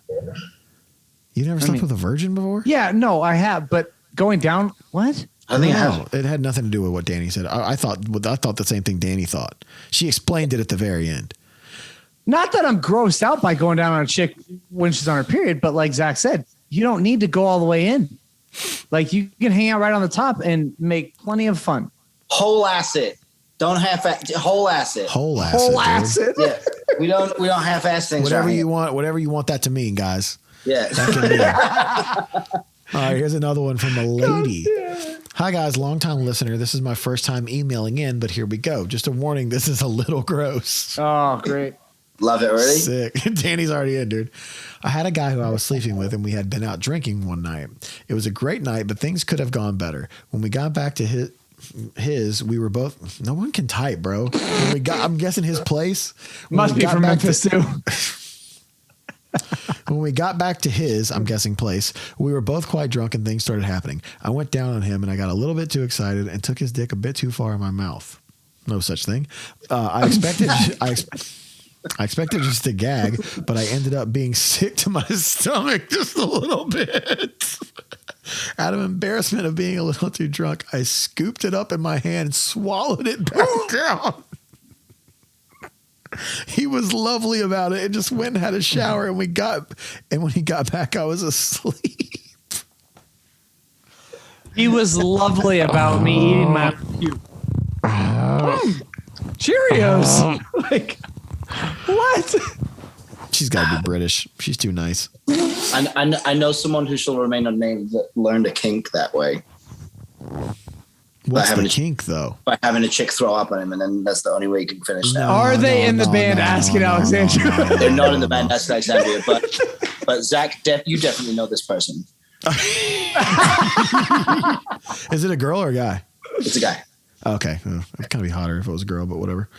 You never slept with a virgin before?
Yeah, no, I have. But going down, what?
I think I have.
It had nothing to do with what Danny said. I thought the same thing Danny thought. She explained it at the very end.
Not that I'm grossed out by going down on a chick when she's on her period, but like Zach said, you don't need to go all the way in. Like you can hang out right on the top and make plenty of fun.
Whole acid. Don't whole acid.
Whole acid.
Whole acid.
Yeah. We don't half-ass things.
Whatever you want that to mean, guys.
Yeah.
That can mean. All right, here's another one from a lady. Hi guys, long-time listener. This is my first time emailing in, but here we go. Just a warning, this is a little gross.
Oh, great.
Love it already.
Sick. Danny's already in, dude. I had a guy who I was sleeping with, and we had been out drinking one night. It was a great night, but things could have gone better. When we got back to his, we were both. No one can type, bro. I'm guessing his place
Must be from Memphis too.
When we got back to his, I'm guessing place, we were both quite drunk and things started happening. I went down on him and I got a little bit too excited and took his dick a bit too far in my mouth. No such thing. I expected just to gag, but I ended up being sick to my stomach just a little bit. Out of embarrassment of being a little too drunk, I scooped it up in my hand and swallowed it back down. He was lovely about it and just went and had a shower and when he got back, I was asleep.
He was lovely about me eating my Cheerios. Like, what?
She's got to be British. She's too nice.
I know someone who shall remain unnamed that learned a kink that way.
What's the kink, though?
By having a chick throw up on him, and then that's the only way you can finish that.
Are they in the band Asking Alexandria?
They're not in the band Asking Alexandria, but Zach, you definitely know this person.
Is it a girl or a guy?
It's a guy.
Okay. It'd kind of be hotter if it was a girl, but whatever.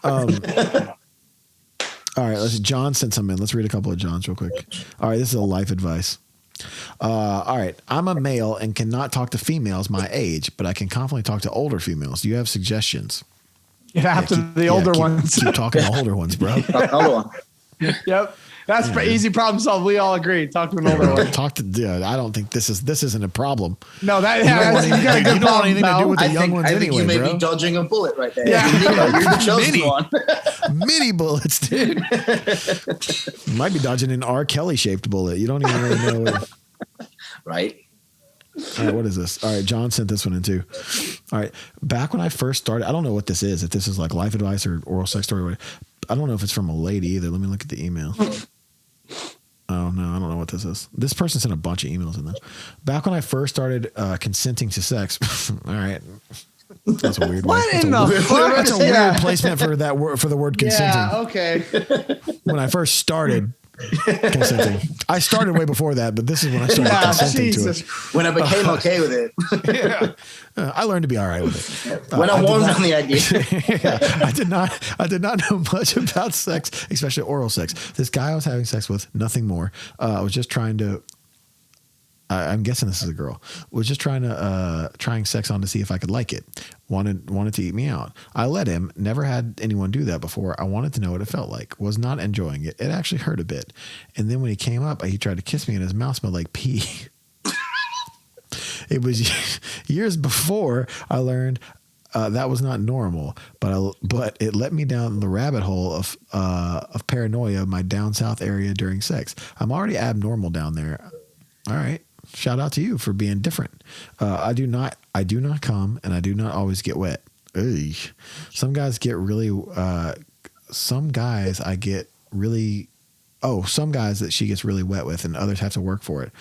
All right. John sent some in. Let's read a couple of John's real quick. All right. This is a life advice. All right. I'm a male and cannot talk to females my age, but I can confidently talk to older females. Do you have suggestions?
Get after the older ones.
Keep talking to older ones, bro.
Older one.
Yep. That's easy problem solved. We all agree. Talk to an older one.
I don't think this isn't a problem.
You got a
you
good
don't want anything to do with the
I
young
think,
ones
I think
anyway,
you may
bro.
be dodging a bullet right there.
Yeah.
You're the chosen one.
Mini bullets, dude. You might be dodging an R. Kelly shaped bullet. You don't even really know.
Right.
All right, what is this? All right, John sent this one in too. All right, back when I first started, I don't know what this is. If this is like life advice or oral sex story, or whatever. I don't know if it's from a lady either. Let me look at the email. Oh no, I don't know what this is. This person sent a bunch of emails in this. Back when I first started consenting to sex. All right. That's a weird
What in the fuck?
That's a weird placement for that word, for the word consenting.
Yeah, okay.
When I first started consenting. I started way before that, but this is when I started consenting to it.
When I became okay with it.
I learned to be all right with it.
When I warmed on the idea.
I did not know much about sex, especially oral sex. This guy I was having sex with, nothing more. I was just trying to, I'm guessing this is a girl, was just trying sex on to see if I could like it. Wanted to eat me out. I let him. Never had anyone do that before. I wanted to know what it felt like. Was not enjoying it. It actually hurt a bit. And then when he came up, he tried to kiss me and his mouth smelled like pee. It was years before I learned that was not normal, but it let me down the rabbit hole of paranoia of my down south area during sex. I'm already abnormal down there. All right. Shout out to you for being different. I do not come and I do not always get wet. Ugh. Some guys that she gets really wet with and others have to work for it.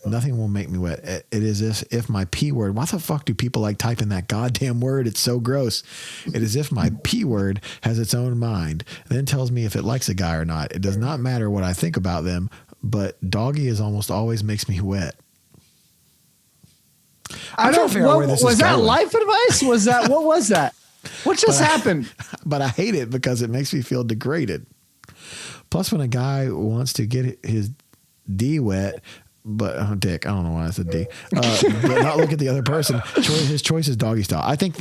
Nothing will make me wet. It is as if my P word, why the fuck do people like typing that goddamn word? It's so gross. It is if my P word has its own mind, then tells me if it likes a guy or not. It does not matter what I think about them, but doggy is almost always makes me wet.
I don't know. Was that life advice? Was that, what was that? What just happened?
But I hate it because it makes me feel degraded. Plus, when a guy wants to get his D wet, but dick, I don't know why I said D, but not look at the other person. His choice is doggy style. I think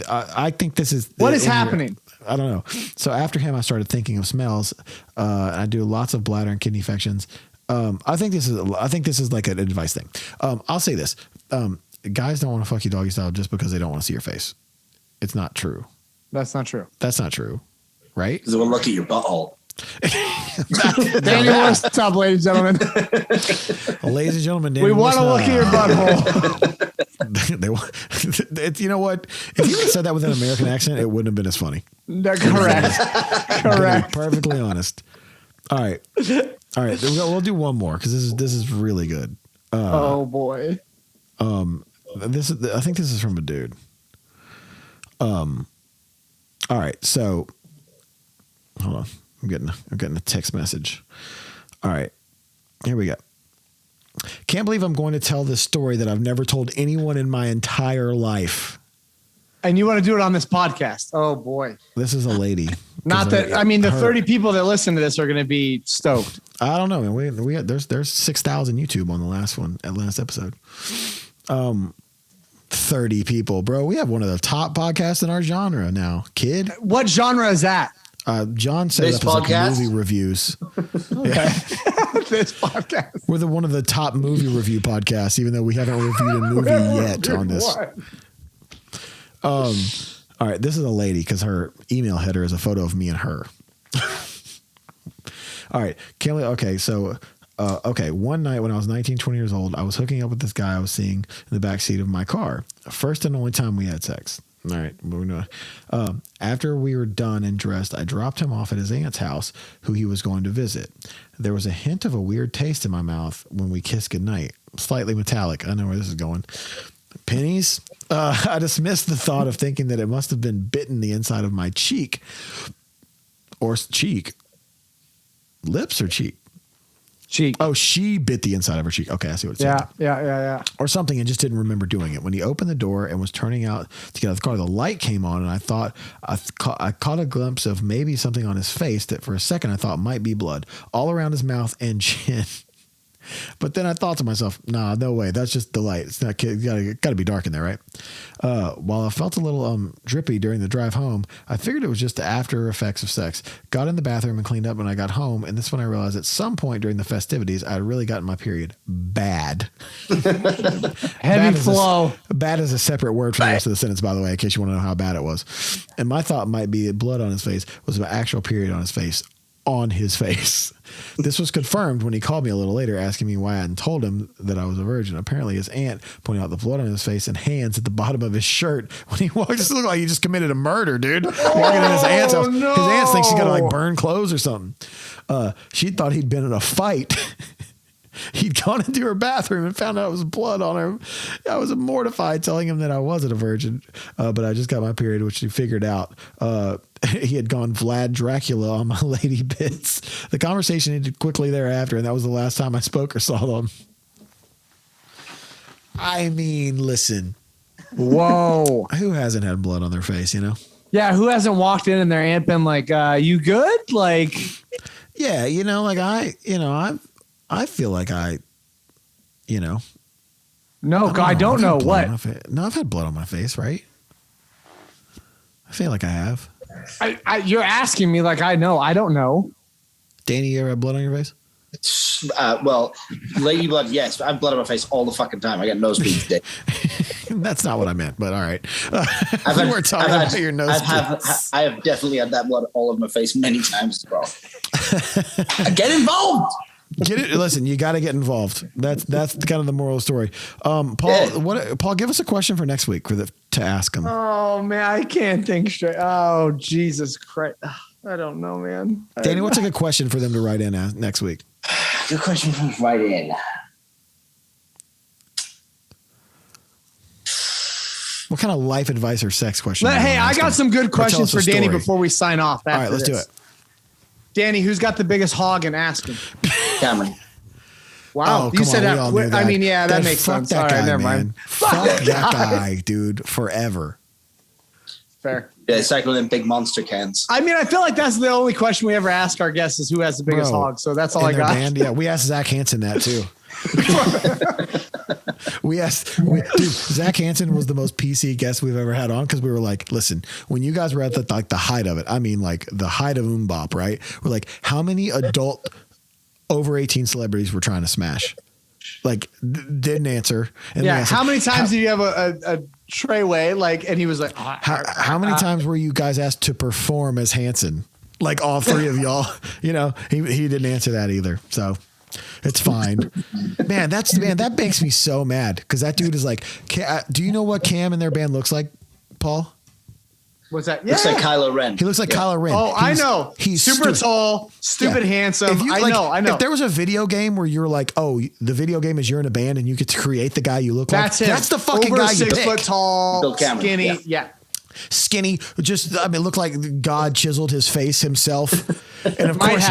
this is
what is happening.
I don't know. So after him, I started thinking of smells. I do lots of bladder and kidney infections. I think this is like an advice thing. I'll say this: guys don't want to fuck you doggy style just because they don't want to see your face. It's not true.
That's not true.
That's not true, right?
Because they will look at your butthole.
Danny, what's up, ladies and gentlemen?
Ladies and gentlemen, Danny,
we want to look at your butthole.
You know what? If you had said that with an American accent, it wouldn't have been as funny.
Correct. Correct.
Perfectly honest. All right. We'll do one more because this is really good.
Oh boy.
I think this is from a dude. All right. So hold on. I'm getting a text message. All right. Here we go. Can't believe I'm going to tell this story that I've never told anyone in my entire life.
And you want to do it on this podcast? Oh boy.
This is a lady.
Not that, I mean, the 30 people that listen to this are going to be stoked.
I don't know. Man. There's 6,000 YouTube on the last episode. 30 people, bro. We have one of the top podcasts in our genre now, kid.
What genre is that?
John set it up as like movie reviews.
Okay. This podcast.
We're one of the top movie review podcasts, even though we haven't reviewed a movie yet on this. All right, this is a lady because her email header is a photo of me and her. All right, okay, so one night when I was 19, 20 years old, I was hooking up with this guy I was seeing in the backseat of my car. First and only time we had sex. All right. After we were done and dressed, I dropped him off at his aunt's house, who he was going to visit. There was a hint of a weird taste in my mouth when we kissed goodnight. Slightly metallic. I know where this is going. Pennies? I dismissed the thought of thinking that it must have been bitten the inside of my cheek. Or cheek. Lips or cheek?
Cheek.
Oh, she bit the inside of her cheek. Okay, I see what it's saying.
Yeah.
Or something and just didn't remember doing it. When he opened the door and was turning out to get out of the car, the light came on and I thought I caught a glimpse of maybe something on his face that for a second I thought might be blood all around his mouth and chin. But then I thought to myself, nah, no way. That's just the light. It's not, got to be dark in there, right? While I felt a little drippy during the drive home, I figured it was just the after effects of sex. Got in the bathroom and cleaned up when I got home. And this is when I realized at some point during the festivities, I had really gotten my period bad.
Heavy flow.
Bad is a separate word for the rest of the sentence, by the way, in case you want to know how bad it was. And my thought might be blood on his face was an actual period on his face. This was confirmed when he called me a little later asking me why I hadn't told him that I was a virgin. Apparently his aunt pointed out the blood on his face and hands at the bottom of his shirt when he walked. Just looked like he just committed a murder, dude. Walking in his aunt's house.
No.
His aunt thinks he's got to like burn clothes or something. She thought he'd been in a fight. He'd gone into her bathroom and found out it was blood on her. I was mortified telling him that I wasn't a virgin, but I just got my period, which he figured out. He had gone Vlad Dracula on my lady bits. The conversation ended quickly thereafter, and that was the last time I spoke or saw them. I mean, listen.
Whoa.
Who hasn't had blood on their face, you know?
Yeah, who hasn't walked in and their aunt been like, you good? Like,
yeah, you know, like I feel like
no, I don't know what.
No, I've had blood on my face, right? I feel like I have.
You're asking me like I know. I don't know.
Danny, you ever had blood on your face?
Well, lady blood, yes. But I have blood on my face all the fucking time. I got nose bleeds today.
That's not what I meant, but all right.
We're talking about your nose bleeds. I have definitely had that blood all over my face many times as well. Get involved.
Get it. Listen, you got to get involved. That's kind of the moral of the story. Paul, Paul, give us a question for next week to ask him.
Oh man, I can't think straight. Oh Jesus Christ, I don't know, man.
Danny, what's a good question for them to write in next week?
Good question for them to write in.
What kind of life advice or sex question?
Hey, I got some good questions for Danny before we sign off.
All right, let's do it.
Danny, who's got the biggest hog in asking?
Cameron.
Wow, you said that. I mean, yeah, that makes sense. All right, never mind.
Fuck that guy, dude, forever.
Fair.
Yeah, it's like one of them big monster cans.
I mean, I feel like that's the only question we ever ask our guests is who has the biggest hog. So that's all I got.
Band, yeah, we asked Zach Hansen that too. Dude, Zach Hansen was the most PC guest we've ever had on because we were like, listen, when you guys were at the height of it, I mean, like the height of Bop, right? We're like, how many adult over 18 celebrities were trying to smash? Like, didn't answer. And
yeah, how many times did you have a Treyway? Like, and he was like,
how many times were you guys asked to perform as Hansen? Like all three of y'all, you know, he didn't answer that either. So. It's fine, man. That makes me so mad because that dude is like. Do you know what Cam and their band looks like, Paul?
What's that? Yeah.
Looks like Kylo Ren.
He looks like Kylo Ren.
Oh, I know.
He's
super tall, stupid handsome. I know.
If there was a video game where you're like, oh, the video game is you're in a band and you get to create the guy you look like.
That's him.
That's the fucking guy you pick.
6 foot tall, skinny. Yeah.
Skinny, looked like God chiseled his face himself. And of course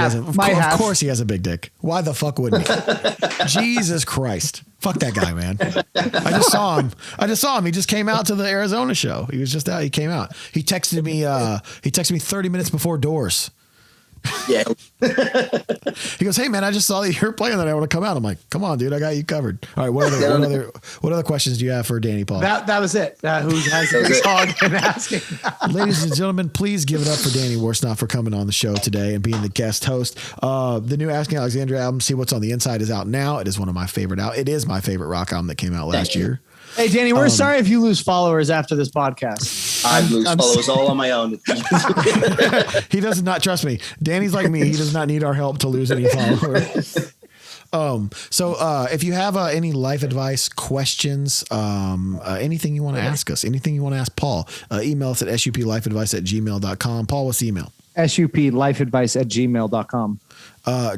he has a big dick. Why the fuck wouldn't he? Jesus Christ. Fuck that guy, man. I just saw him. He just came out to the Arizona show. He was just out. He came out. He texted me 30 minutes before doors.
Yeah.
He goes, hey man, I just saw that you're playing that. I want to come out. I'm like, come on, dude. I got you covered. All right. What other questions do you have for Danny Paul?
That was it. Who has the dog and asking?
Ladies and gentlemen, please give it up for Danny Worsnop for coming on the show today and being the guest host. The new Asking Alexandria album, See What's on the Inside, is out now. It is one of my favorite It is my favorite rock album that came out last year.
Hey, Danny, we're sorry if you lose followers after this podcast.
I lose followers all on my own.
He does not trust me. Danny's like me. He does not need our help to lose any followers. So if you have any life advice, questions, anything you want to ask us, anything you want to ask Paul, email us at suplifeadvice@gmail.com. Paul, what's the email?
suplifeadvice@gmail.com.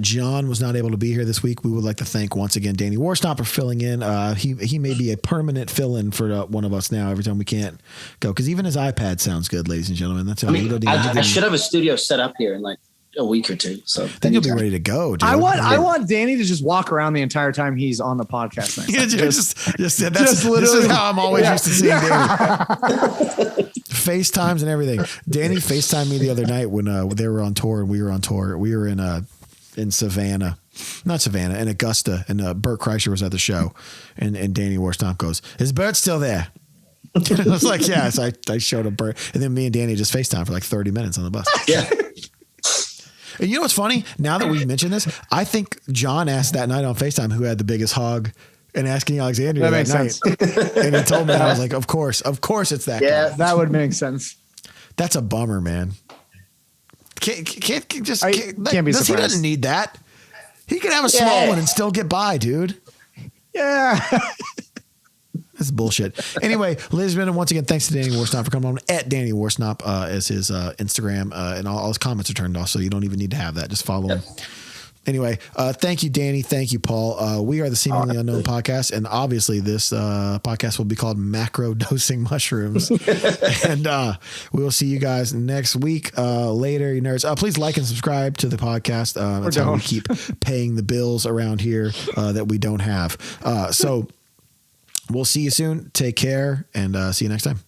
John was not able to be here this week. We would like to thank once again Danny Worsnop for filling in. He may be a permanent fill-in for one of us now every time we can't go because even his iPad sounds good, ladies and gentlemen. That's
I should have a studio set up here in like a week or two. So
then you'll be ready to go, dude.
I want Danny to just walk around the entire time he's on the podcast.
This is how I'm always used to seeing Danny. FaceTimes and everything. Danny FaceTimed me the other night when they were on tour and we were on tour. We were in Savannah, not Savannah, in Augusta, and Bert Kreischer was at the show, and Danny Worsnop goes, "Is Bert still there?" I was like, "Yes." I showed him Bert, and then me and Danny just FaceTime for like 30 minutes on the bus.
Yeah.
And you know what's funny? Now that we've mentioned this, I think John asked that night on FaceTime who had the biggest hog and Asking Alexandria that night. Sense. And he told me, and I was like, of course it's that guy.
That would make sense.
That's a bummer, man. Can't be surprised. He doesn't need that. He could have a small one and still get by, dude.
Yeah.
That's bullshit. Anyway, ladies and gentlemen, once again, thanks to Danny Worsnop for coming on. At Danny Worsnop as his Instagram, and all his comments are turned off, so you don't even need to have that. Just follow him. Anyway, thank you, Danny. Thank you, Paul. We are the Seemingly Unknown Podcast, and obviously this podcast will be called Macro Dosing Mushrooms. And we will see you guys next week. Later, you nerds. Please like and subscribe to the podcast. That's how we keep paying the bills around here that we don't have. So we'll see you soon. Take care, and see you next time.